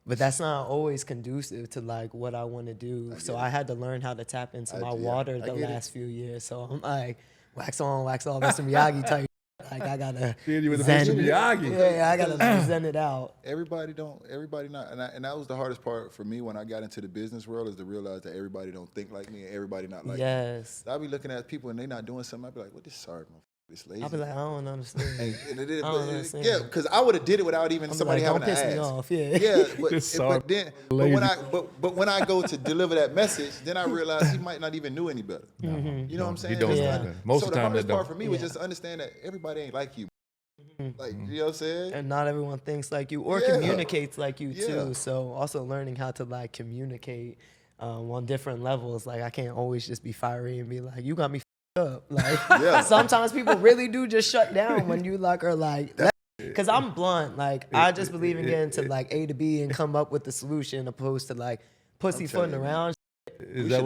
but that's not always conducive to like what I want to do. So I had to learn how to tap into my water the last few years. So I'm like, wax on, wax off, Mr. Miyagi type. Like I gotta zen it. Yeah, I gotta zen it out. Everybody not, and that was the hardest part for me when I got into the business world, is to realize that everybody don't think like me and everybody not like me. I'll be looking at people and they not doing something. I'll be like, what this sorry motherfucker, this lazy. I'll be like, I don't understand. I don't understand. Yeah, because I would have did it without even somebody having to ask. Don't piss me off. but when I go to deliver that message, then I realize he might not even knew any better. You know what I'm saying? He don't. Most of the time, hardest part for me was just to understand that everybody ain't like you. Like, you know what I'm saying? And not everyone thinks like you or communicates like you too. So also learning how to like communicate on different levels. Like I can't always just be fiery and be like, you got me up. Like sometimes people really do just shut down when you like are like, because I'm blunt. Like I just believe in getting to like A to B and come up with the solution opposed to like pussyfooting around. Is that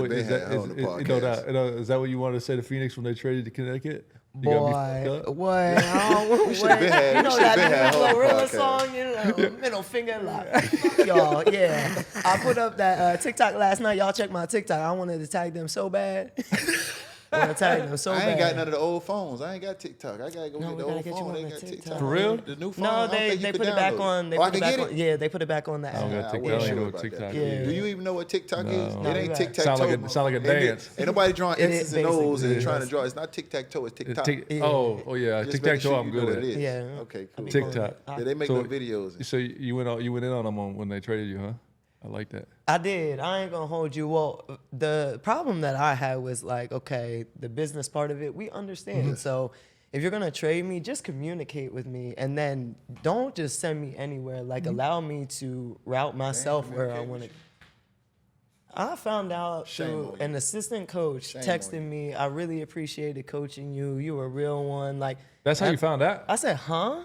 what you wanted to say to Phoenix when they traded to Connecticut? Boy, what? We should have been had. You know that Glorilla song, middle finger like, y'all. Yeah, I put up that TikTok last night. Y'all check my TikTok. I wanted to tag them so bad. I ain't got none of the old phones. I ain't got TikTok. I gotta go get the old phone. They got TikTok. For real? The new phone. No, they put it back on. They put it back on. Yeah, they put it back on the app. I don't got TikTok. I don't know what TikTok is. Do you even know what TikTok is? No. It ain't tic-tac-toe. Sound like a dance. Ain't nobody drawing X's and O's and trying to draw. It's not tic-tac-toe. It's TikTok. Oh yeah, tic-tac-toe. I'm good at. Yeah. Okay, cool. TikTok. Yeah, they make little videos. So you went in on them when they traded you, huh? I like that. I did. I ain't gonna hold you. Well, the problem that I had was like, okay, the business part of it, we understand. So if you're gonna trade me, just communicate with me, and then don't just send me anywhere. Like allow me to route myself where I want to. I found out through an assistant coach texting me. I really appreciated coaching you. You were a real one. Like that's how you found out. I said, huh?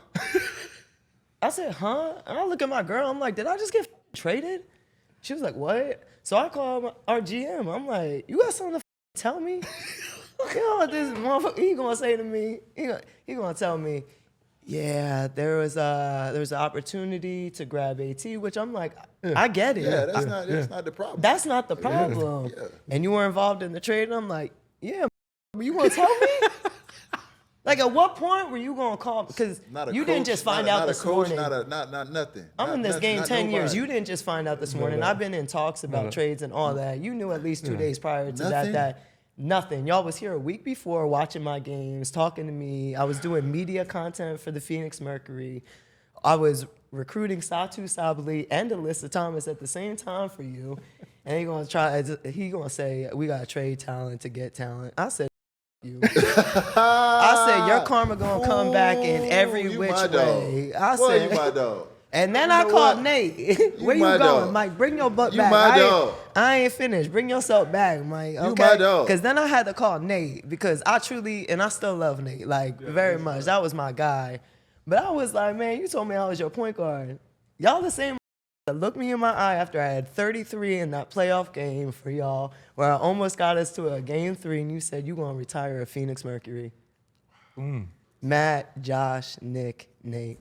And I look at my girl. I'm like, did I just get traded? She was like, what? So I called our GM. I'm like, you got something to tell me? You know what this motherfucker, he gonna say to me? He gonna tell me, yeah, there was an opportunity to grab AT, which I'm like, I get it. Yeah, that's not the problem. That's not the problem. Yeah. And you were involved in the trade, and I'm like, yeah, you gonna tell me? Like, at what point were you gonna call? Because you didn't just find out this morning. Not nothing. I'm in this game 10 years. You didn't just find out this morning. I've been in talks about trades and all that. You knew at least 2 days prior to that nothing. Y'all was here a week before watching my games, talking to me. I was doing media content for the Phoenix Mercury. I was recruiting Satu Sabali and Alyssa Thomas at the same time for you. And he gonna say, we gotta trade talent to get talent. I said, you. I said your karma gonna come back in every which way. I said, you my dog. And then I called Nate. Where you going, dog. Mike? Bring your butt you back. My dog. I ain't finished. Bring yourself back, Mike. Okay? You my dog. Because then I had to call Nate because I truly, and I still love Nate, like very much. That was my guy. But I was like, man, you told me I was your point guard. Y'all the same that looked me in my eye after I had 33 in that playoff game for y'all, where I almost got us to a game 3, and you said you gonna retire a Phoenix Mercury. Matt, Josh, Nick, Nate.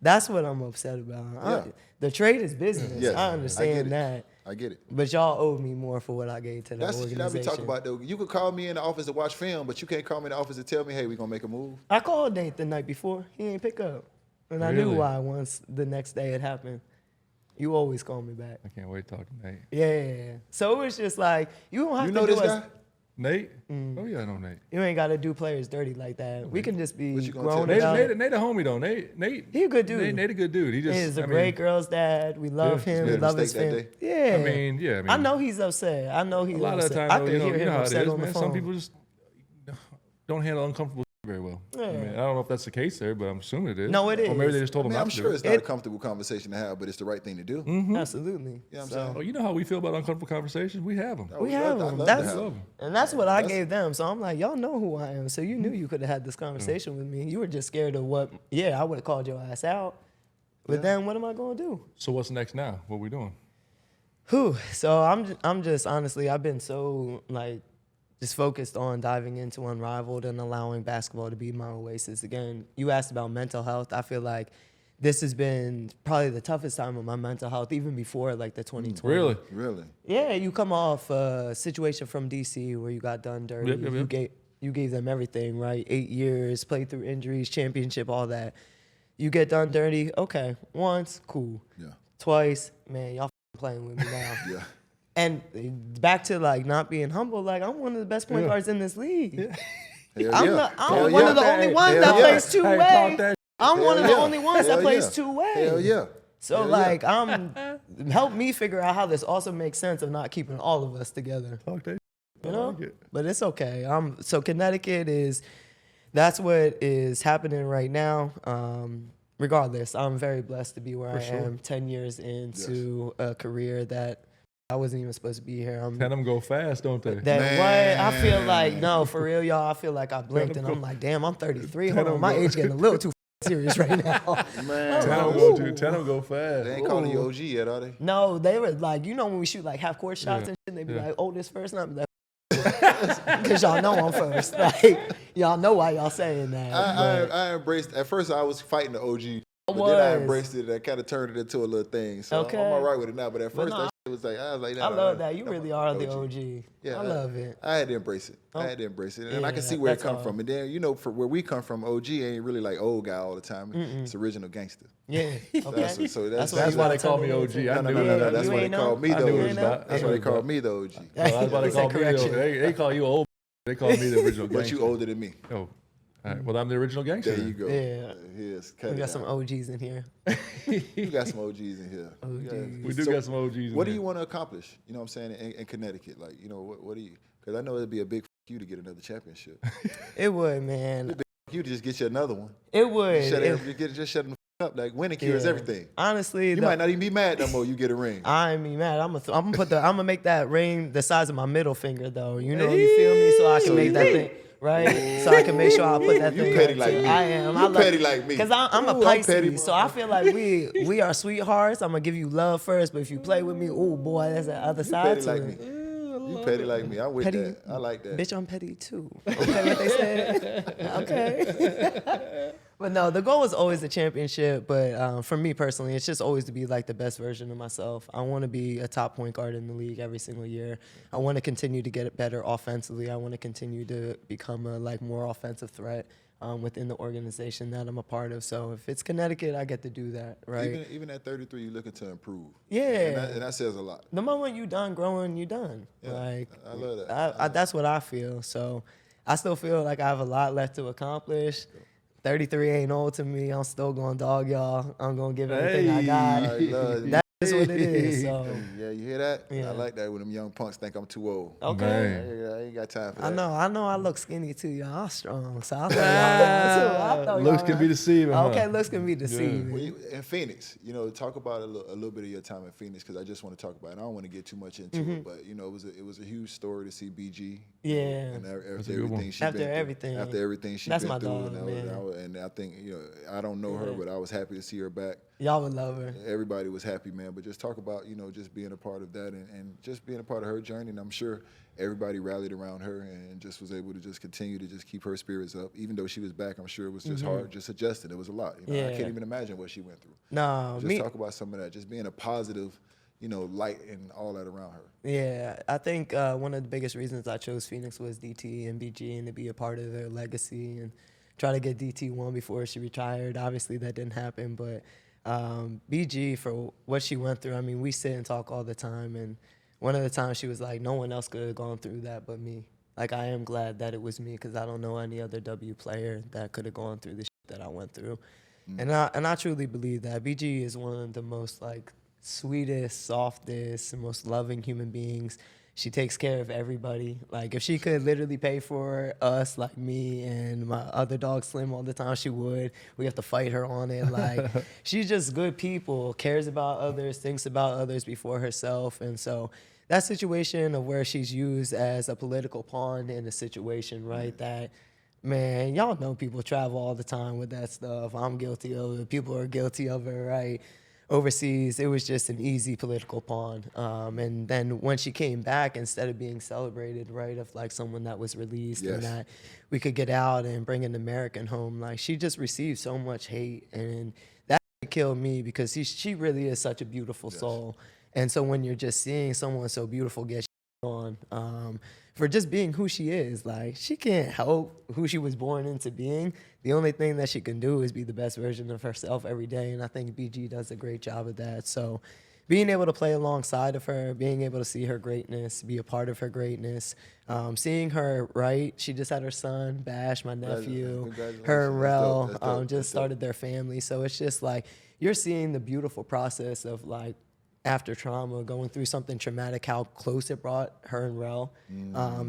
That's what I'm upset about. The trade is business. Yes, I understand that. I get it. But y'all owed me more for what I gave to the organization. That's what we talk about, though. You could call me in the office to watch film, but you can't call me in the office to tell me, hey, we're going to make a move. I called Nate the night before. He ain't pick up. And I knew why once the next day it happened. You always call me back. I can't wait to talk to Nate. Yeah. So it was just like, you don't have to do do this guy? Nate? Oh, yeah, I know Nate. You ain't got to do players dirty like that. We can just be grown Nate about it. Nate a homie, though. Nate. He a good dude. Nate a good dude. He's a great girl's dad. We love him. We love his family. Yeah. I mean, I know he's upset. I know he's upset. A lot of the time, I could hear him how it upset is, on the man. phone. Some people just don't handle uncomfortable very well. Yeah. I mean, I don't know if that's the case there, but I'm assuming it is. No, it is. Or maybe they just told him not I'm to do sure it. it's not a comfortable conversation to have, but it's the right thing to do. Absolutely. You know what I'm saying? Oh, you know how we feel about uncomfortable conversations? We have them. We have them. them. And that's what I gave them. So I'm like, y'all know who I am. So you knew you could have had this conversation with me. You were just scared of what, I would have called your ass out. But then what am I going to do? So what's next now? What are we doing? So I'm just honestly, I've been so just focused on diving into Unrivaled and allowing basketball to be my oasis. Again, you asked about mental health. I feel like this has been probably the toughest time of my mental health, even before the 2020. Really? Yeah, you come off a situation from DC where you got done dirty. Yep. You gave them everything, right? 8 years, played through injuries, championship, all that. You get done dirty, okay. Once, cool. Yeah. Twice, man, y'all playing with me now. Yeah. And back to not being humble, I'm one of the best point guards in this league. I'm one of the only ones that plays two-way. I'm one of the only ones that plays two-way. Hell yeah. So help me figure out how this also makes sense of not keeping all of us together. Talk that. You know? But it's okay. So Connecticut that's what is happening right now. Regardless, I'm very blessed to be where I am 10 years into a career that I wasn't even supposed to be here. And them go fast, don't they? I feel like, no, for real, y'all, I feel like I blinked and I'm like, damn, I'm 33. Hold on, my age getting a little too serious right now. Man. 10 them go fast. They ain't calling you OG yet, are they? No, they were when we shoot half court shots and shit, they be like, oldest first, and I'm like, because y'all know I'm first. Y'all know why y'all saying that. I embraced, at first I was fighting the OG, but then I embraced it and I kind of turned it into a little thing. So I'm all right with it now, but at first that shit was I was like, nah, I love that. You really are the OG. Yeah, I love it. I had to embrace it. And I can see where it come from. And then, for where we come from, OG ain't really old guy all the time. It's original gangster. Yeah. Okay. So that's why they call me OG. I knew No. That's why they call me the OG. That's why they call me the OG. That's why they call me the OG. They call you old. They call me the original gangster. But you older than me. Oh. All right. Well, I'm the original gangster. There you go. Yeah. Yes. We got some OGs in here. You got some OGs in here. We do got some OGs in here. What do you want to accomplish? You know what I'm saying, in Connecticut? What do you, because I know it'd be a big you to get another championship. It would, man. It'd be you to just get you another one. It would. Just shut them up. Winning cures everything. Honestly, you might not even be mad no more. You get a ring. I ain't be mad. I'm gonna make that ring the size of my middle finger, though. You know, you feel me? So I can make that thing. Right? So I can make sure I put that thing. You petty like me. I am. You petty like me. Because I'm a Pisces, so I feel like we are sweethearts. I'm gonna give you love first, but if you play with me, oh boy, that's the other side to it. You petty like me. I'm with that. I like that. Bitch, I'm petty too. Okay, what they said? Okay. But no, the goal is always the championship. But for me personally, it's just always to be the best version of myself. I want to be a top point guard in the league every single year. I want to continue to get better offensively. I want to continue to become a more offensive threat within the organization that I'm a part of. So if it's Connecticut, I get to do that, right? Even at 33, you're looking to improve. Yeah. And that says a lot. The moment you done growing, you done. Yeah, I love that. That's what I feel. So I still feel like I have a lot left to accomplish. 33 ain't old to me. I'm still going to dog y'all. I'm going to give everything I got. That's what it is. So. Yeah, you hear that? Yeah. I like that when them young punks think I'm too old. Okay. I ain't got time for that. I know I look skinny too, y'all. I'm strong. So I'll throw y'all looks can be deceiving. Okay, looks can be deceiving. Well, in Phoenix, talk about a little bit of your time in Phoenix, because I just want to talk about it. I don't want to get too much into it, but it was a huge story to see BG. Yeah. And after everything she's That's been my through. Dog, man. And I think, I don't know her, but I was happy to see her back. Y'all would love her. Everybody was happy, man. But just talk about, just being a part of that and just being a part of her journey. And I'm sure everybody rallied around her and just was able to just continue to just keep her spirits up. Even though she was back, I'm sure it was just hard, just adjusting. It was a lot. I can't even imagine what she went through. No, just talk about some of that, just being a positive, light and all that around her. Yeah, I think one of the biggest reasons I chose Phoenix was DT and BG and to be a part of their legacy and try to get DT one before she retired. Obviously, that didn't happen, but BG, for what she went through, we sit and talk all the time, and one of the times she was like, no one else could have gone through that but me. like, I am glad that it was me, because I don't know any other W player that could have gone through the shit that I went through. And I truly believe that BG is one of the most, like, sweetest, softest, and most loving human beings. She takes care of everybody. Like, if she could literally pay for us, like me and my other dog Slim all the time, she would. We have to fight her on it. Like, she's just good people, cares about others, thinks about others before herself. And so that situation of where she's used as a political pawn in a situation, right, that, man, y'all know people travel all the time with that stuff. I'm guilty of it. People are guilty of it, right? Overseas, it was just an easy political pawn. And then when she came back, instead of being celebrated, right, of like someone that was released and that we could get out and bring an American home, like, she just received so much hate. And that killed me, because she really is such a beautiful soul. And so when you're just seeing someone so beautiful get on, for just being who she is, like, she can't help who she was born into being. The only thing that she can do is be the best version of herself every day, and I think BG does a great job of that. So being able to play alongside of her, being able to see her greatness, be a part of her greatness, seeing her, right, she just had her son, Bash, my nephew, her and Rel, just started their family. So it's just like, you're seeing the beautiful process of, like, after trauma, going through something traumatic, how close it brought her and Rel,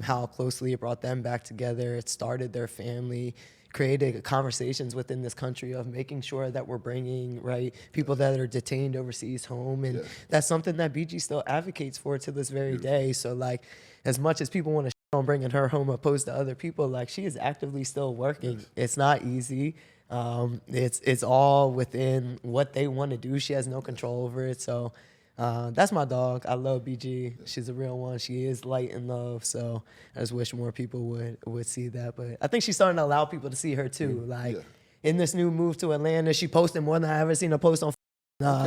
how closely it brought them back together. It started their family, created conversations within this country of making sure that we're bringing, right, people that are detained overseas home. And that's something that BG still advocates for to this very day. So, like, as much as people want to on bringing her home opposed to other people, like, she is actively still working. It's not easy. It's all within what they want to do. She has no control over it. So that's my dog. I love BG. She's a real one. She is light and love. So I just wish more people would see that. But I think she's starting to allow people to see her too. Like, in this new move to Atlanta, she posted more than I ever seen her post on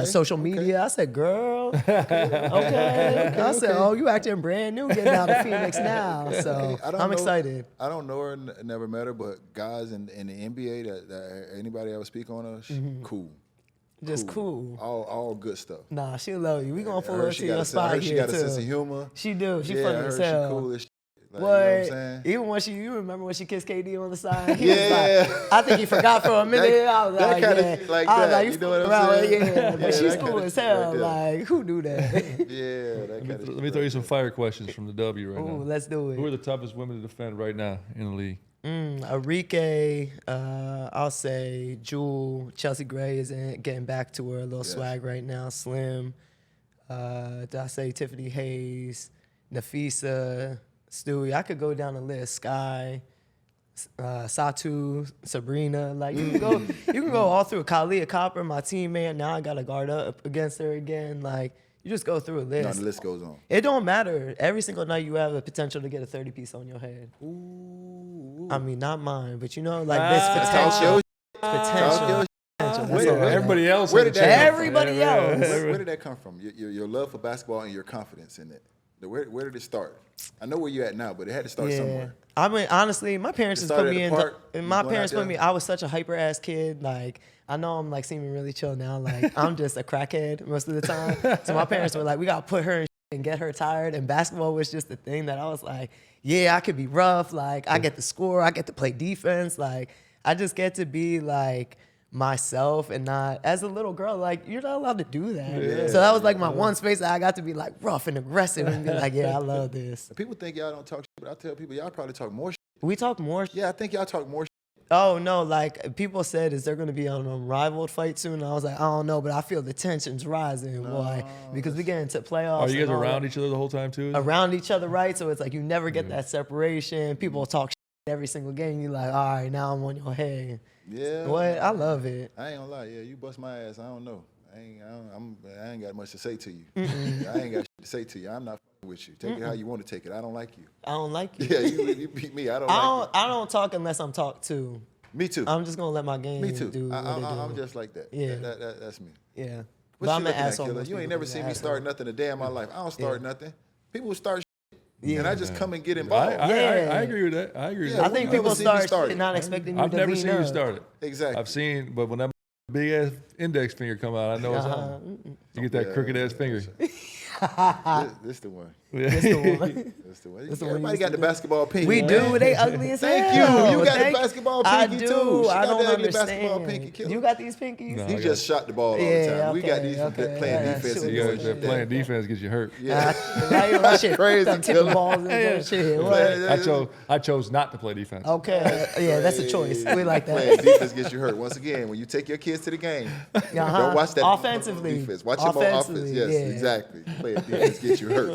social media. I said, girl, okay. I said, oh, you acting brand new, getting out of Phoenix now. So I'm excited. I don't know her, never met her, but guys in the NBA that anybody ever speak on her, cool. Just cool. All good stuff. Nah, she'll love you. We gonna pull her to your spot here too. She got a sense of humor. She do. She funny as hell. She cool as shit. Like, what? You know what I'm saying? Even when you remember when she kissed KD on the side? He was like, I think he forgot for a minute. I was like, you know what I'm saying? Yeah, but she's cool as hell. Like, who knew that? Let me throw you some fire questions from the W right now. Ooh, let's do it. Who are the toughest women to defend right now in the league? Arike, I'll say Jewel. Chelsea Gray is getting back to her a little swag right now. Slim. Did I say Tiffany Hayes? Nafisa. Stewie. I could go down the list. Sky. Satu. Sabrina. Like, you can go all through. Kalia Copper, my teammate. Now I got to guard up against her again. Like, you just go through a list. No, the list goes on. It don't matter. Every single night you have a potential to get a 30-piece on your head. Ooh. I mean, not mine, but you know, like, this potential. Everybody else. Where did Everybody else. Where did that come from? Your love for basketball and your confidence in it. Where did it start? I know where you're at now, but it had to start somewhere. I mean, honestly, my parents just put me in. My parents put me. I was such a hyper ass kid. Like, I know I'm like seeming really chill now. Like, I'm just a crackhead most of the time. So my parents were like, we gotta put her in and get her tired. And basketball was just the thing that I was like, yeah, I could be rough. Like, I get to score. I get to play defense. Like, I just get to be like myself and not, as a little girl, like, you're not allowed to do that. So that was like my one space that I got to be like rough and aggressive and be like, yeah, I love this. People think y'all don't talk shit, but I tell people y'all probably talk more shit. We talk more. Yeah, I think y'all talk more shit. Oh, no, like, people said, is there going to be an Unrivaled fight soon? And I was like, I don't know, but I feel the tension's rising, boy, because we get into playoffs. Are you guys around each other the whole time, too? Around each other, right? So it's like you never get that separation. People talk shit every single game. You're like, all right, now I'm on your head. Yeah. What? I love it. I ain't gonna lie. Yeah, you bust my ass. I don't know. I ain't got much to say to you. I ain't got shit to say to you. I'm not fucking with you. Take it how you want to take it. I don't like you. I don't like you. Yeah, you beat me. I don't talk unless I'm talked to. Me too. I'm just gonna let my game do what it do. I'm just like that. Yeah. That's me. Yeah. But I'm an asshole. You ain't never seen me start nothing a day in my life. I don't start nothing. People start and I just come and get involved. I agree with that. I agree with that. I think people start shit not expecting you to I've never seen you start it. Exactly. I've seen, but when that big ass index finger come out, I know it's on. You get that crooked ass finger. This the one. That's the one. That's the way. That's the one Everybody you got the basketball pinky. We do. They ugly as Thank hell. you. You got the basketball pinky too. She I got don't the ugly basketball understand. pinky killer. You got these pinkies? No. He just shot the ball all the time. We got these from playing defense. Sure. and Yeah, doing that shit. playing defense gets you hurt. Yeah. That shit Crazy them tipping killer. balls and that shit. What? I chose not to play defense. Okay. Yeah, that's a choice. We like Playing that. defense gets you hurt. Once again, when you take your kids to the game, don't watch that Offensively. defense. Watch them on offense. Offensively, Yes, yeah. exactly. Playing defense gets you hurt.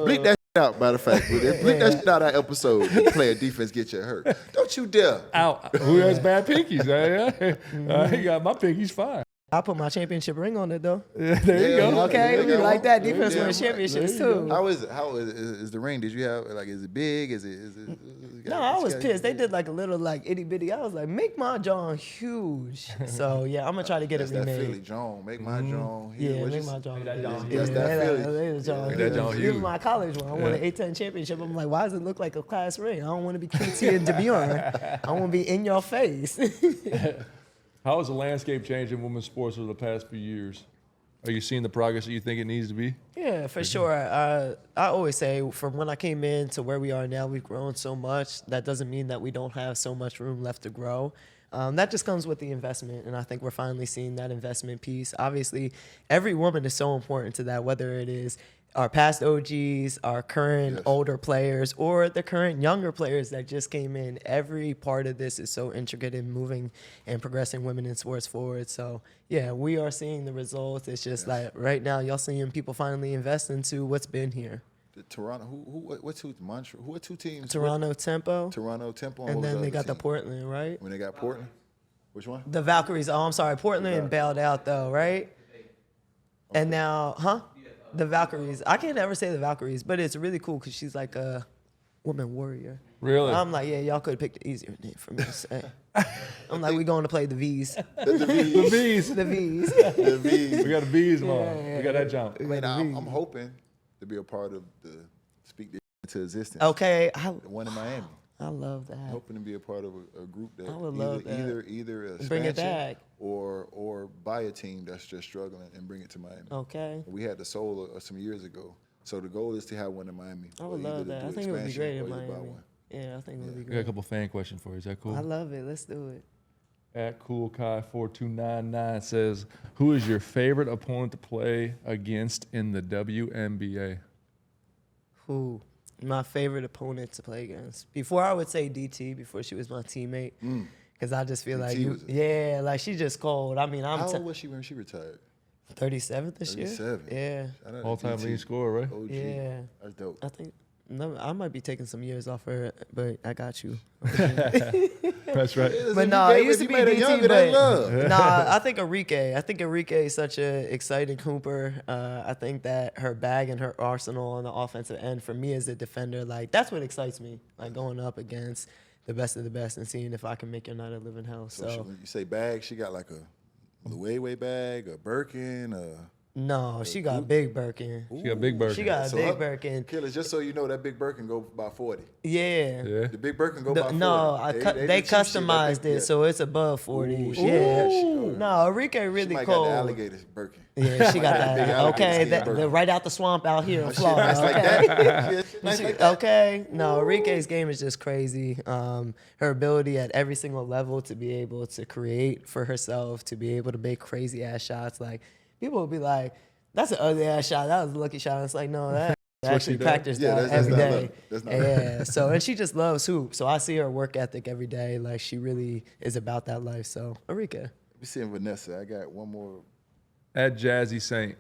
Bleep that shit out, matter of fact. Bleep that shit out of that episode. Playing defense gets you hurt. Don't you dare. Out. Who has bad pinkies? I got my pinkies fine. I put my championship ring on it though. Yeah, there you go. Okay, we like that. Yeah, Defense yeah. wins championships There you too. How is the ring? Did you have is it big? Is it? No, I was pissed. They did like a little itty bitty. I was like, make my jaw huge. So yeah, I'm gonna try to get That's it that remade. Philly John. Make my John. Yeah, make my jaw. That's that Philly. Make that jaw huge. Even my college one, I won an A10 championship. I'm like, why does it look like a class ring? I don't want to be cutesy and demure. I want to be in your face. How has the landscape changed in women's sports over the past few years? Are you seeing the progress that you think it needs to be? Yeah, for sure. I always say from when I came in to where we are now, we've grown so much. That doesn't mean that we don't have so much room left to grow. That just comes with the investment, and I think we're finally seeing that investment piece. Obviously, every woman is so important to that, whether it is our past OGs, our current older players, or the current younger players that just came in. Every part of this is so intricate in moving and progressing women in sports forward. So, yeah, we are seeing the results. It's just like right now, y'all seeing people finally invest into what's been here. The Toronto, what's Montreal? Who are two teams? Toronto Tempo. Toronto Tempo. And then they got the team? Portland, right? When they got Portland? Which one? The Valkyries. Oh, I'm sorry. Portland bailed out, though, right? And now, the Valkyries. I can't ever say the Valkyries, but it's really cool because she's like a woman warrior. Really? I'm like, yeah, y'all could have picked the easier name for me to say. I'm like, we going to play the V's. The bees. The V's. The V's. We got the bees, man. We got that jump. I mean, I'm hoping to be a part of the Speak the into existence. Okay. The one in Miami. I love that. Hoping to be a part of a group that I would love that. either Bring it expansion back. or buy a team that's just struggling and bring it to Miami. Okay. We had the Soul some years ago. So the goal is to have one in Miami. I would or either love to that. do I think it would be expansion great or in either buy Miami. one. Yeah, I think it would be We got a great. couple fan questions for you. Is that cool? I love it. Let's do it. At CoolKai4299 says, who is your favorite opponent to play against in the WNBA? Who? My favorite opponent to play against. Before I would say DT, before she was my teamate. Because I just feel DT like she's just cold. I mean, How old was she when she retired? 37th this year. 37. Yeah. Shout out to All-time DT. leading scorer, right? OG. Yeah. That's dope. I think I might be taking some years off her, but I got you. That's right. But no, it used to be DT, love. nah, I think Enrique is such an exciting hooper. I think that her bag and her arsenal on the offensive end, for me as a defender, like that's what excites me. Like going up against the best of the best and seeing if I can make your night a living hell. So when you say bag, she got like a Louis bag, a Birkin, no, she got big Birkin. She got big Birkin. She got a big Birkin. Killers, just so you know, that big Birkin go by 40. Yeah. The big Birkin go by 40. No, they do cheap shit customized like it, so it's above 40. Ooh, yeah. Ooh. No, Enrique She really might cold. got the alligator Birkin. Yeah, she got Big that. alligator Okay, skin Birkin. the right out the swamp out here in Shit Florida. nice like Okay. that. Shit nice like that. Okay. No, Enrique's game is just crazy. Her ability at every single level to be able to create for herself, to be able to make crazy ass shots. Like people will be like, "That's an ugly ass shot. That was a lucky shot." And it's like, no, that actually practiced that every day. Yeah. So and she just loves hoop. So I see her work ethic every day. Like she really is about that life. So Enrique. We seeing Vanessa. I got one more. At Jazzy Saint,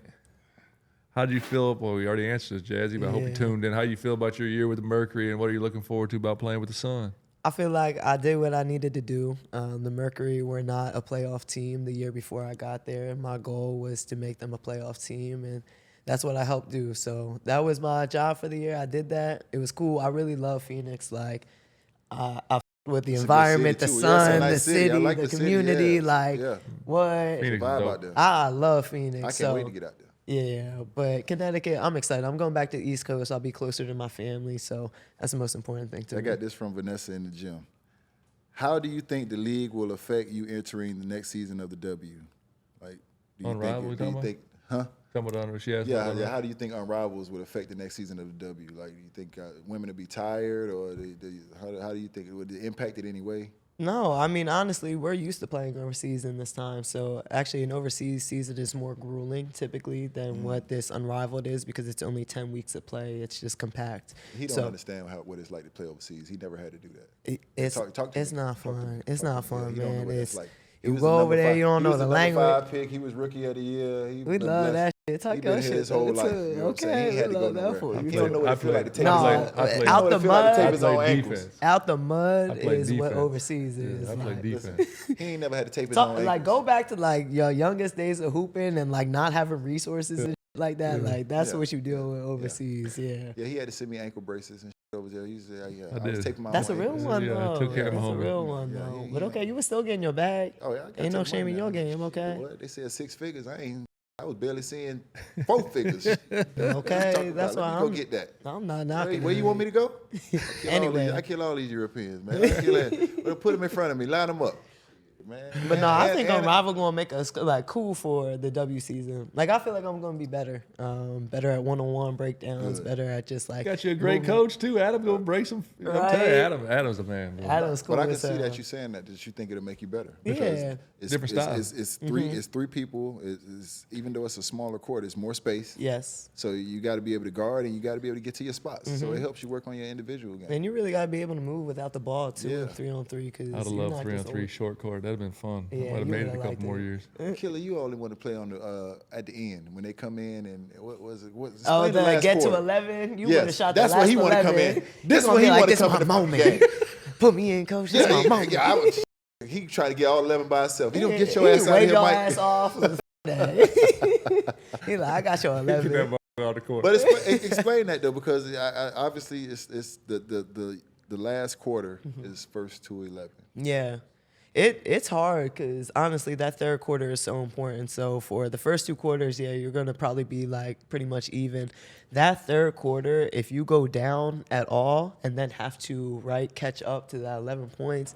how do you feel? Well, we already answered this, Jazzy, but I hope you tuned in. How do you feel about your year with the Mercury, and what are you looking forward to about playing with the Sun? I feel like I did what I needed to do. The Mercury were not a playoff team the year before I got there. My goal was to make them a playoff team, and that's what I helped do. So that was my job for the year. I did that. It was cool. I really love Phoenix. Like, I with the environment, the sun, the city, the community. Like, what? Phoenix is dope. I love Phoenix. I can't wait to get out there. Yeah, but Connecticut, I'm excited. I'm going back to the East Coast. I'll be closer to my family, so that's the most important thing to me. I got this from Vanessa in the gym. How do you think the league will affect you entering the next season of the W? Like, do you Unrivaled, think? Huh? She asked. Yeah. How do you think Unrivaled would affect the next season of the W? Like, do you think women would be tired, or how do you think it would impact it any way? No, I mean, honestly, we're used to playing overseas in this time. So actually, an overseas season is more grueling typically than what this Unrivaled is because it's only 10 weeks of play. It's just compact. He don't understand what it's like to play overseas. He never had to do that. It's not fun. It's not fun, Yeah, man. It's like, you go over there, you don't know the language. He was the number 5 pick. He was rookie of the year. We love that shit. Talk your shit. His whole life. You know what I'm saying? He had to go nowhere. He don't know what it feel like to take out the mud. Out the mud is what overseas is. I play defense. He ain't never had to tape his own ankles. Like, go back to like your youngest days of hooping and like not having resources and shit like that. Like that's what you deal with overseas. Yeah. Yeah, he had to send me ankle braces and shit over there. He said, I was taping my That's a own real ankles. one Yeah, I though. took care of my That's a homie. real one though. But okay, you were still getting your bag. Oh yeah, ain't no shame in your game. Okay. What? They said 6 figures. I was barely seeing 4 figures. Okay, that's why I'm go get that. I'm not knocking. Where you want me to go? Anyway, I kill all these Europeans, man. Put them in front of me, line them up. Man. But no, I think Unrivaled gonna make us like cool for the W season. Like I feel like I'm gonna be better, better at one-on-one breakdowns, better at just like. Got you a great coach too. Adam gonna break some. I'm telling you, Adam's a man. Bro. Adam's cool. But I can see that you saying that you think it'll make you better. Yeah, different style. It's three people. Even though it's a smaller court, it's more space. Yes. So you got to be able to guard and you got to be able to get to your spots. So it helps you work on your individual game. And you really gotta be able to move without the ball too. Yeah. 3-on-3 because I'd have loved 3-on-3 short court. That'd have been fun. Yeah, I might have made it a couple more years. Killer, you only want to play on the at the end when they come in and what was it? The get to 11. You would have shot the last 11. That's where he want to come in. This one he want to come in the moment. Put me in, coach. This my moment. Yeah, he tried to get all 11 by himself. He don't get your ass out of here, Mike. Ass off. He like, I got your 11. But explain that though, because obviously it's the last quarter is first to 11. Yeah. It's hard because honestly that third quarter is so important. So for the first 2 quarters, you're gonna probably be like pretty much even. That third quarter, if you go down at all and then have to catch up to that 11 points,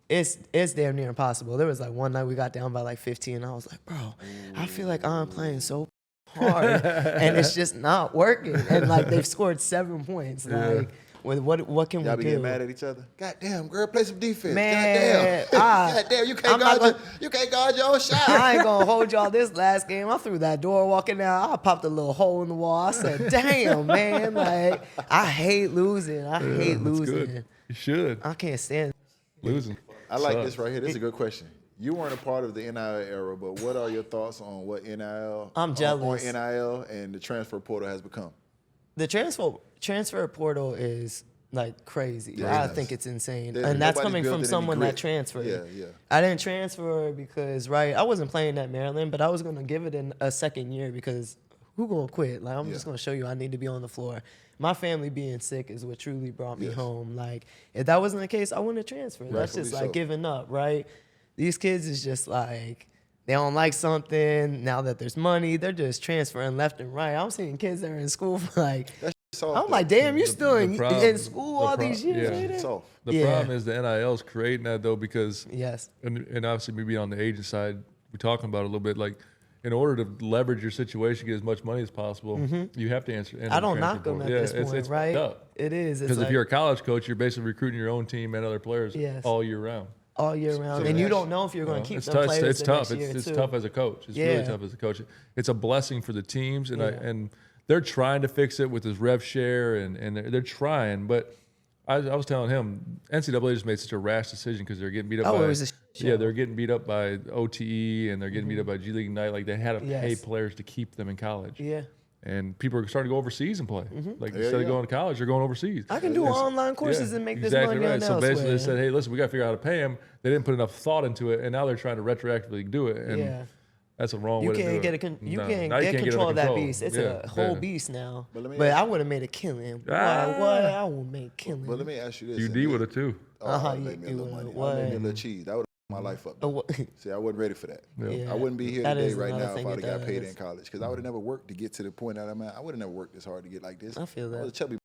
it's damn near impossible. There was like one night we got down by like 15, and I was like, bro, I feel like I'm playing so hard and it's just not working. And like they've scored 7 points. Like. What can Y'all we be do? getting mad at each other? God damn, girl, play some defense. Man, God damn, you can't guard your own shot. I ain't gonna hold y'all this last game. I threw that door walking out. I popped a little hole in the wall. I said, damn, man, like I hate losing. I hate losing. Good. You should. I can't stand losing. I like this right here. This is a good question. You weren't a part of the NIL era, but what are your thoughts on what NIL? I'm jealous. On NIL and the transfer portal has become. The transfer portal is like crazy. Yeah, I think it's insane. There's and that's nobody's coming from building any someone grit. that transferred. Yeah. I didn't transfer because, I wasn't playing at Maryland, but I was going to give it a second year because who going to quit? Like, I'm just going to show you I need to be on the floor. My family being sick is what truly brought me home. Like, if that wasn't the case, I wouldn't have transferred. That's just like giving up, right? These kids is just like, they don't like something. Now that there's money, they're just transferring left and right. I'm seeing kids that are in school for like, I'm like, damn, you still in school all these years later? The problem is the NIL's creating that though because and obviously me being on the agent side, we're talking about it a little bit like in order to leverage your situation, get as much money as possible, you have to answer. I don't knock them at this point, it's right? Up. It is. Because if you're a college coach, you're basically recruiting your own team and other players all year round. All year round, and you don't know if you're going to keep them players. It's tough. Next year It's too. tough as a coach. It's really tough as a coach. It's a blessing for the teams, and they're trying to fix it with this rev share, and they're trying. But I was telling him, NCAA just made such a rash decision because they're getting beat up. They're getting beat up by OTE, and they're getting beat up by G League Ignite. Like they had to pay players to keep them in college. Yeah. And people are starting to go overseas and play. Like instead of going to college, they're going overseas. I can do online courses and make this money right. So basically, elsewhere. they said, "Hey, listen, we got to figure out how to pay them." They didn't put enough thought into it, and now they're trying to retroactively do it. And that's a wrong way to do it. You can't get control of that beast. It's a whole beast now. But I would have made a killing. I would make killing. But let me ask you this: UD would have too. I made me a little money. I made me a little cheese. That would my life up. See, I wasn't ready for that. I wouldn't be here today right now if I would have got paid in college because I would have never worked to get to the point that I'm at. I would have never worked this hard to get like this. I feel that. I was a chubby.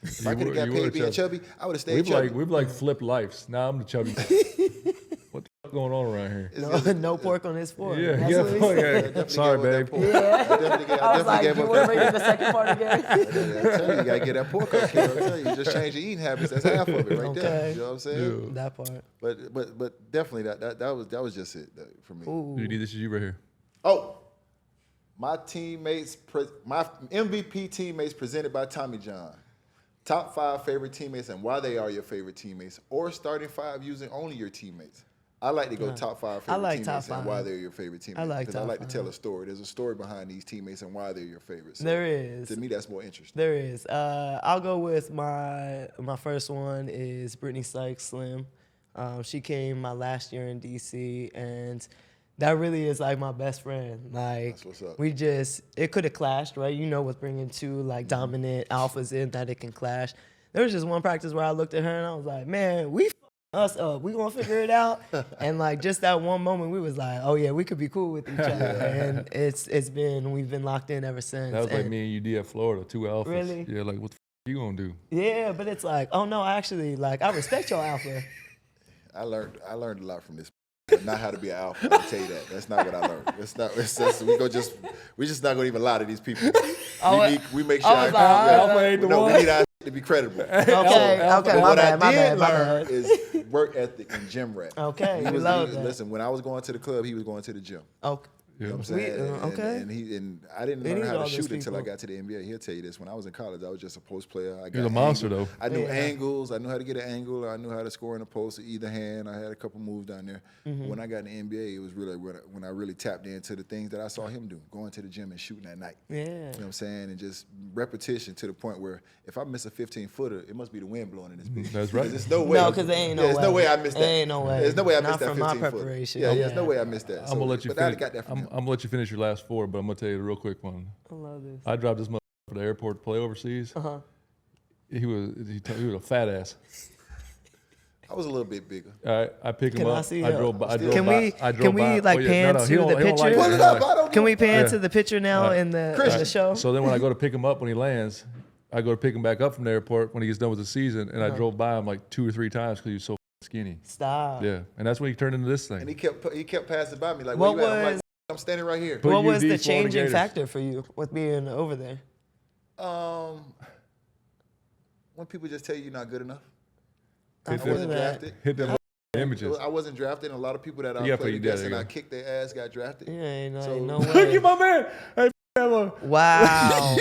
If I could have got paid being chubby, I would have stayed chubby. We've flipped lives. Now I'm the chubby. What the going on around here? No pork on his fork. Yeah, That's yeah. what he said. Yeah, Sorry, babe. I was like, you want to bring in the second part again? I tell you gotta get that pork up, kid. I tell you, just change your eating habits. That's half of it right there. You know what I'm saying? Yeah. That part. But definitely that was just it for me. Ooh. You need this shit right here. Oh, my MVP teammates presented by Tommy John. Top 5 favorite teammates and why they are your favorite teammates, or starting 5 using only your teammates. I like to go top 5 favorite teammates and why they're your favorite teammates. Because I like to tell a story. There's a story behind these teammates and why they're your favorites. So there is. To me, that's more interesting. There is. I'll go with my first one is Brittney Slim. She came my last year in DC, and that really is like my best friend. Like, that's what's up. It could have clashed, right? You know, with bringing two like dominant alphas in, that it can clash. There was just one practice where I looked at her and I was like, man, we us up. We gonna figure it out. And like just that one moment, we was like, oh yeah, we could be cool with each other. And we've been locked in ever since. That was like me and you did at Florida, 2 alphas. Really? Yeah, like what the you gonna do? Yeah, but it's like, oh no, actually, like I respect your alpha. I learned a lot from this. Not how to be an alpha. I'll tell you that. That's not what I learned. We're just not gonna even lie to these people. We make sure we need our to be credible. Okay, But my what bad, I did learn is work ethic and gym rat. Okay, listen, when I was going to the club, he was going to the gym. Okay. You know what I'm saying? And I didn't learn how to shoot until I got to the NBA. He'll tell you this. When I was in college, I was just a post player. He was a monster, though. I knew angles. I knew how to get an angle. I knew how to score in the post with either hand. I had a couple moves down there. When I got in the NBA, it was really when I really tapped into the things that I saw him do, going to the gym and shooting at night. Yeah. You know what I'm saying? And just repetition to the point where if I miss a 15-footer, it must be the wind blowing in this bitch. That's right. There's no way. No, because there ain't no way. There's no way I missed that. Ain't no way. There's no way I missed Not that 15-footer. from my preparation. Yeah, there's no way I missed that. I'm gonna let you finish. I got that from him. I'm gonna let you finish your last 4, but I'm gonna tell you a real quick one. I love this. I dropped this motherfucker for the airport to play overseas. He was a fat ass. I was a little bit bigger. All right, I pick him Can up. I see I drove by. Can we like pan to the picture? Pull it up. I don't Can we pan to the picture now in the show? So then when I go to pick him up when he lands, I go to pick him back up from the airport when he gets done with the season, and I drove by him like 2 or 3 times because he was so skinny. Stop. Yeah, and that's when he turned into this thing. And he kept passing by me like, where you at? I'm like, I'm standing right here. What was the changing factor for you with being over there? When people just tell you you're not good enough. I I wasn't that. drafted. Hit them images. I wasn't drafted, and a lot of people that I Yeah, played but you against did, and yeah. I kicked their ass got drafted. Yeah, ain't So- no Look way. at my man. Hey, that one. Wow.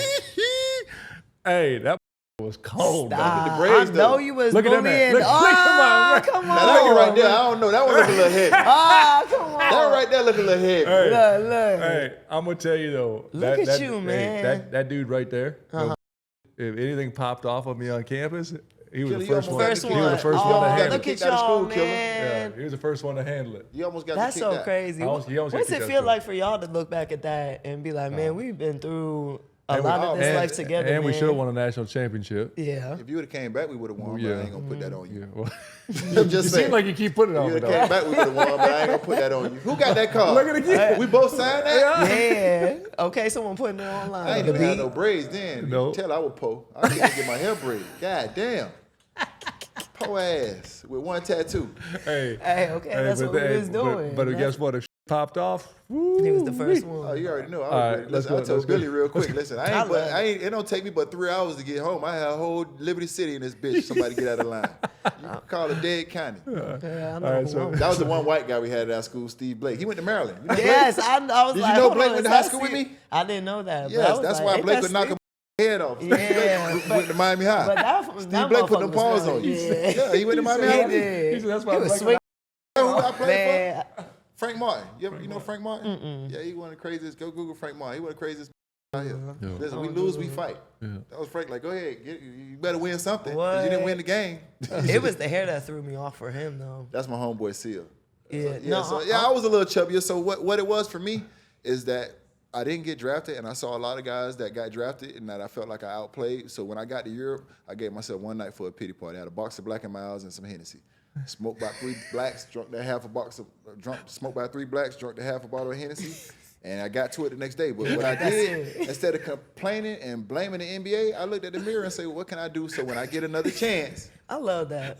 Hey, that was cold. Bro. Stop. The braids, I know though. you was Look at that bullying. man. Look at Come on. Now that one right there, I don't know. That one look a little heavy. Come on. That right there look a little heavy. Hey, Look. hey, I'm gonna tell you though. Look at you, man. That dude right there. If anything popped off of me on campus, he was Killer, the you first almost one. got the He was the first Oh, one to handle look it. at y'all, Killer. man. Yeah, he was the first one to handle it. You almost got That's to so kick that. crazy. He almost got What's kicked it out feel too. like for y'all to look back at that and be like, man, we've been through a lot of this life together, And we man. should have won a national championship. Yeah. If you would have came back, we would have won, but I ain't going to put that on you. Yeah, well, I'm just it saying. seems like you keep putting it If on you me would have came though. back, we would have won, but I ain't going to put that on you. Who got that card? Look at it again. We both signed that? Yeah. Okay, someone putting it online. I ain't even had no braids then. No. You can tell I was po. I couldn't get my hair braided. God damn. Po ass with one tattoo. Hey, Okay, that's what we was doing. But guess what? If popped off, He was the first Oh, one. you already know. right, let's I go, told let's go. Billy real quick. Listen, love it. it don't take me but 3 hours to get home. I had a whole Liberty City in this bitch. Somebody get out of line. You can call it Dead County. Yeah, I know All right, who so- I'm- That was the one white guy we had at our school, Steve Blake. He went to Maryland. You know Yes, Blake? I was Did like, you know hold Blake on, went is to high that school with Steve? me? I didn't know that. but I Yes, was that's like, why ain't Blake that could knock Steve? him head off. Yeah, Went to Miami High. But that Steve Blake put them paws on you. Yeah. Yeah, he went to Miami He High. did. He said that's why He I'm was like, swinging. You know who I played Man, for? Frank Martin. You know Frank Martin? Yeah, he one of the craziest. Go Google Frank Martin. He one of the craziest out here. Yeah. Listen, we lose, we fight. Yeah. That was Frank. Like, go ahead, you better win something. 'Cause What? you didn't win the game. it was the hair that threw me off for him, though. That's my homeboy Seal. Yeah, I was a little chubbier. So what it was for me is that I didn't get drafted, and I saw a lot of guys that got drafted and that I felt like I outplayed. So when I got to Europe, I gave myself one night for a pity party. I had a box of Black & Milds and some Hennessy. Smoked by 3 blacks, drunk that half a box of smoked by 3 blacks, drunk the half a bottle of Hennessy, and I got to it the next day. But what I did, instead of complaining and blaming the NBA, I looked at the mirror and said, what can I do so when I get another chance, I love that.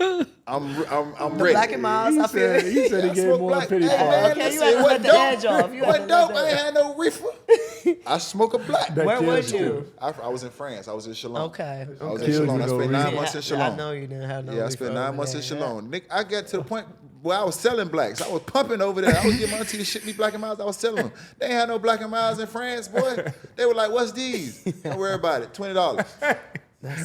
I'm The ready. Black and Miles, I feel He said he gave more than pity. Hey, man, okay, you listen, had to what let the edge dope? off. You had to What let dope? that- I ain't had no reefer. I smoke a black. Where was kills you? I was in France. I was in Chalon. Okay. I was okay. in Chalon. you I no spent reason. 9 months in Chalon. I know you didn't have no. Yeah, I spent 9 months in Chalon. Nick, I got to the point where I was selling blacks. I was pumping over there. I was getting my auntie to ship me Black and Miles. I was selling them. They ain't had no Black and Miles in France, boy. They were like, "What's these?" Don't worry about it. $20.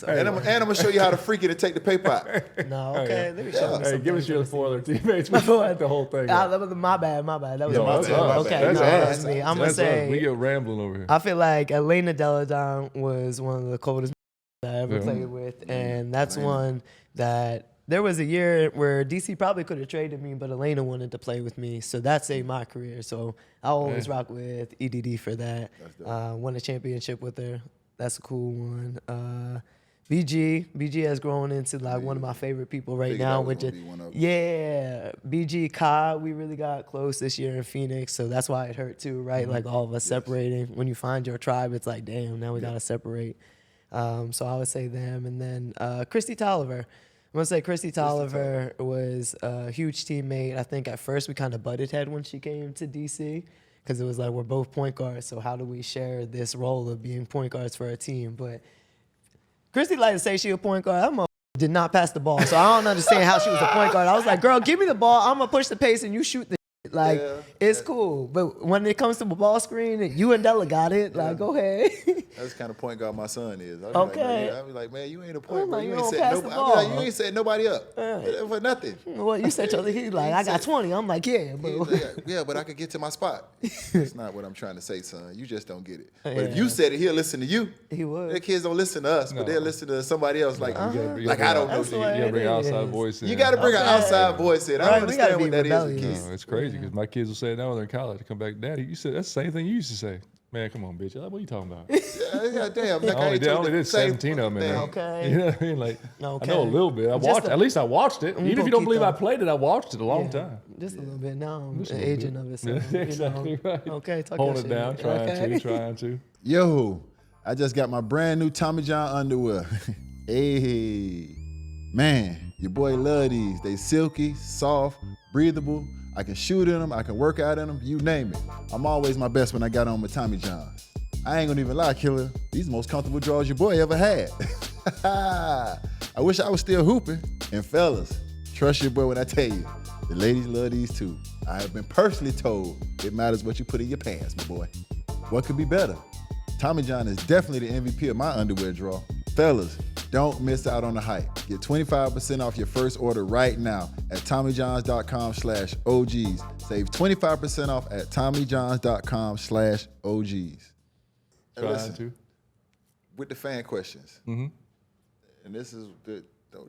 And I'm gonna show you how to freak it and take the paper out. No, okay. Let me show you Hey, something. give us your 4 other teammates. We had the whole thing. That was my bad. That was Yeah, my that's bad. us. Okay, That's no, us. that's me. I'm gonna That's us. We say. get rambling over here. I feel like Elena Deladon was one of the coldest I ever played with, and that's one that there was a year where DC probably could have traded me, but Elena wanted to play with me, so that saved my career. So I always rock with EDD for that. Won a championship with her. That's a cool one. BG has grown into like one of my favorite people right now. Which is, BG Kai, we really got close this year in Phoenix, so that's why it hurt too, right? Like all of us separating. When you find your tribe, it's like, damn, now we gotta separate. So I would say them, and then Christy Tolliver. I'm gonna say Christy Tolliver was a huge teammate. I think at first we kind of butted head when she came to DC because it was like we're both point guards, so how do we share this role of being point guards for a team? But Christy liked to say she a point guard. That motherfucker did not pass the ball, so I don't understand how she was a point guard. I was like, girl, give me the ball. I'm gonna push the pace and you shoot the shit. Like, it's cool. But when it comes to the ball screen, you and Della got it. Like, go ahead. That's the kind of point guard my son is. I be like, man, you ain't a point guard. like, You you ain't don't set pass the nobody. ball. You ain't set nobody up for nothing. Well, you said he's like, I got 20. I'm like, yeah, bro. Yeah, but I could get to my spot. That's not what I'm trying to say, son. You just don't get it. But if you said it, he'll listen to you. He would. The kids don't listen to us, but they'll listen to somebody else. Like, I don't know. That's the way You gotta it bring is. outside voice in. You got to bring an outside voice in. I Right, don't we gotta understand be what that is with rebellious. kids. No, it's crazy because my kids will say it now when they're in college. They come back, Daddy, you said that's the same thing you used to say. Man, come on, bitch. What are you talking about? Yeah, damn. Like, I only did 17 of them in there. Okay. You know what I mean? Like, Okay. I know a little bit. At least I watched it. Even if you don't believe I played it, I watched it a long time. Just a little bit. Now I'm Just a an little agent bit. of it. So, Exactly right. Okay, talk Hold your it shit. down, trying to. Yo, I just got my brand new Tommy John underwear. Hey, man, your boy love these. They silky, soft, breathable. I can shoot in them. I can work out in them. You name it. I'm always my best when I got on my Tommy Johns. I ain't gonna even lie, killer. These are the most comfortable drawers your boy ever had. I wish I was still hooping. And fellas, trust your boy when I tell you, the ladies love these too. I have been personally told it matters what you put in your pants, my boy. What could be better? Tommy John is definitely the MVP of my underwear drawer. Fellas, don't miss out on the hype. Get 25% off your first order right now at TommyJohns.com/OGs. Save 25% off at TommyJohns.com/OGs. Trying to. With the fan questions, and this is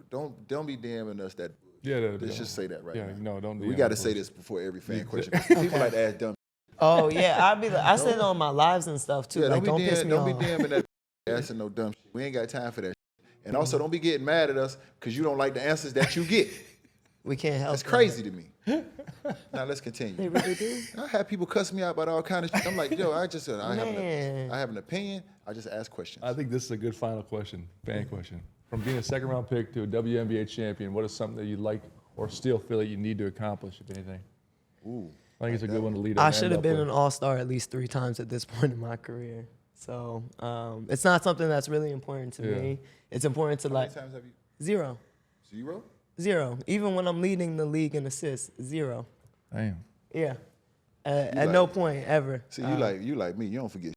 don't be DMing us that. Let's just say that right now. No, don't. We got to say this before every fan question. People like to ask dumb. Oh yeah, I said it on my lives and stuff too. Yeah, like, don't piss me off. Don't be DMing that asking no dumb shit. We ain't got time for that shit. And also, don't be getting mad at us because you don't like the answers that you get. We can't help. That's crazy to me. Now let's continue. They really do. I have people cuss me out about all kind of shit. I'm like, yo, I Man. have an opinion. I just ask questions. I think this is a good final question, fan question. From being a second round pick to a WNBA champion, what is something that you'd like or still feel that you need to accomplish, if anything? Ooh, I think it's a good one to lead. I should have been an all-star at least 3 times at this point in my career. So it's not something that's really important to me. It's important to how like many times have you? 0. 0? Even when I'm leading the league in assists, 0. Damn. Yeah. At no point ever. See, you like me. You don't forget.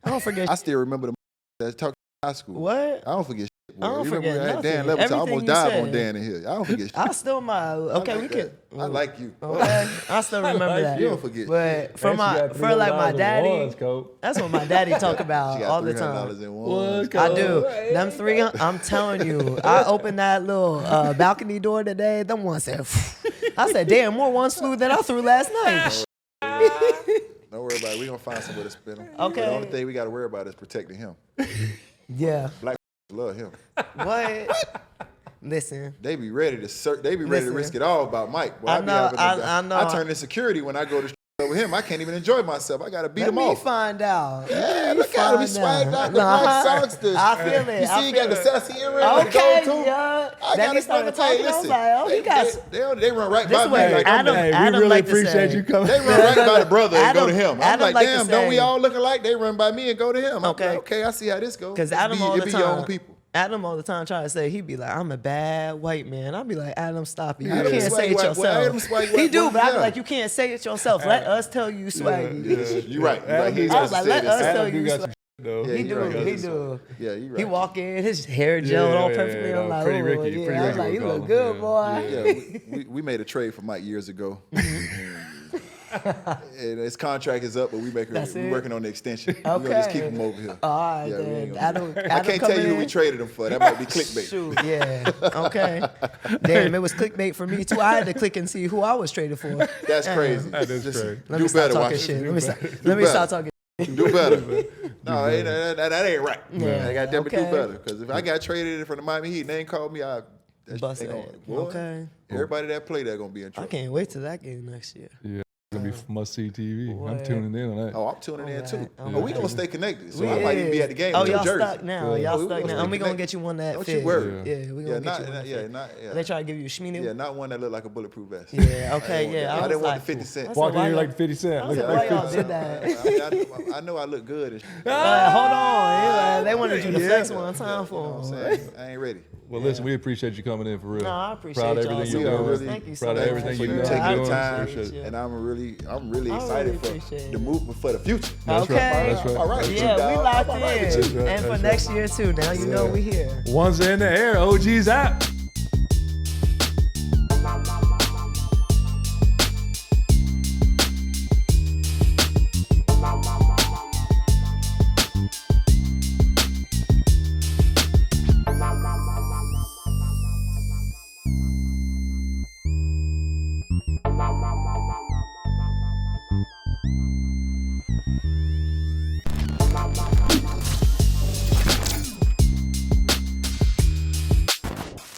I don't forget. I still remember the that talked in high school. What? I don't forget. I don't you forget remember nothing. Dan Levitt? I Everything almost you died said. on Dan in here. I don't forget. I still okay. like We that. could. I like you. Okay. I still remember that. You don't forget. But for like my daddy, that's what my daddy talk about She got all the $300 time. in ones. I do. Them 3, I'm telling you. I opened that little balcony door today. Them ones said, I said, damn, more ones flew than I threw last night. Don't worry about it. We're going to find somewhere to spin him. Okay. But the only thing we got to worry about is protecting him. Yeah. Black love him. What? Listen. They be ready to risk it all about Mike. Boy, I know. I turn in security when I go to over him, I can't even enjoy myself. I gotta beat Let him me off. find out. Yeah, look at him. He swagged out the white socks. I feel it. You see, he got the sassy earring. Okay, the gold tooth. yeah. I Then got he started talking. I was like, oh, he got. They run right This by me. way, Like, Adam- Hey, Adam we really like to appreciate say- you coming. they run right by the brother and go to him. I'm Adam like, like to damn, don't we say- all look alike? They run by me and go to him. I'm Okay. like, okay, I see how this goes. Because Adam all the be your own time. people. Adam all the time try to say, he'd be like, I'm a bad white man. I'd be like, Adam, stop it. You Adam can't swag say it white boy. yourself. Adam swag He white do, boy, but I'd be yeah. like, you can't say it yourself. Let us tell you swaggy. You're right. Adam He do ain't I got was to like, say let this. us tell Adam do you got swaggy. some though. Yeah, He you do, right. he do. Yeah, you right. He walk in, his hair gel all perfectly. I'm like, Pretty oh, Ricky, yeah. Pretty I was Ricky like, you we'll look call good, him. boy. Yeah, we made a trade for Mike years ago. And his contract is up, but we're working on the extension. We're gonna just keep him over here. All right, Yeah, we ain't then. gonna Adam, do that. I can't tell you who we traded him for. That might be clickbait. Shoot, yeah. Okay. Damn, it was clickbait for me too. I had to click and see who I was traded for. That's crazy. That is Just crazy. Let do me stop better, talking Washington. shit. Let me stop talking. Do better. No, that ain't right. Yeah, I got to okay. do better. Because if I got traded from the Miami Heat and they ain't called me, Bust it. Okay. Everybody that played that gonna be in I trouble. can't wait till that game next year. Yeah, it's gonna be must see TV. Boy. I'm tuning in on that. Oh, I'm tuning in too. Alright, But we gonna stay connected. So I might even be at the game Oh, with your y'all jersey. stuck now. Yeah. Y'all Oh, we stuck gonna now. And we stay gonna get you one that Don't fit. you worry. Yeah, we gonna get you one that fit. They try to give you a schmeenie. Yeah, not one that look like a bulletproof vest. Yeah, okay, yeah. I was didn't want like, the 50 cent. I said, Walking why here y'all- like 50 Cent. I Look said, like why y'all 50 did that? I know I look good. And Hold on. They wanted you to flex one time you know for what I'm them. saying? I ain't ready. Well, listen, we appreciate you coming in for real. No, I appreciate Proud of y'all everything so you're much. doing. Thank you so Proud of much. everything For you're you doing. taking the Doing. time, Appreciate it. and I'm really I excited really for appreciate the it. movement for the future. That's Okay. right. That's right. All right. Yeah, we dog. locked I'm all right in. with you. right, And for that's next year too. Now you know we here. One's in the air. OG's out.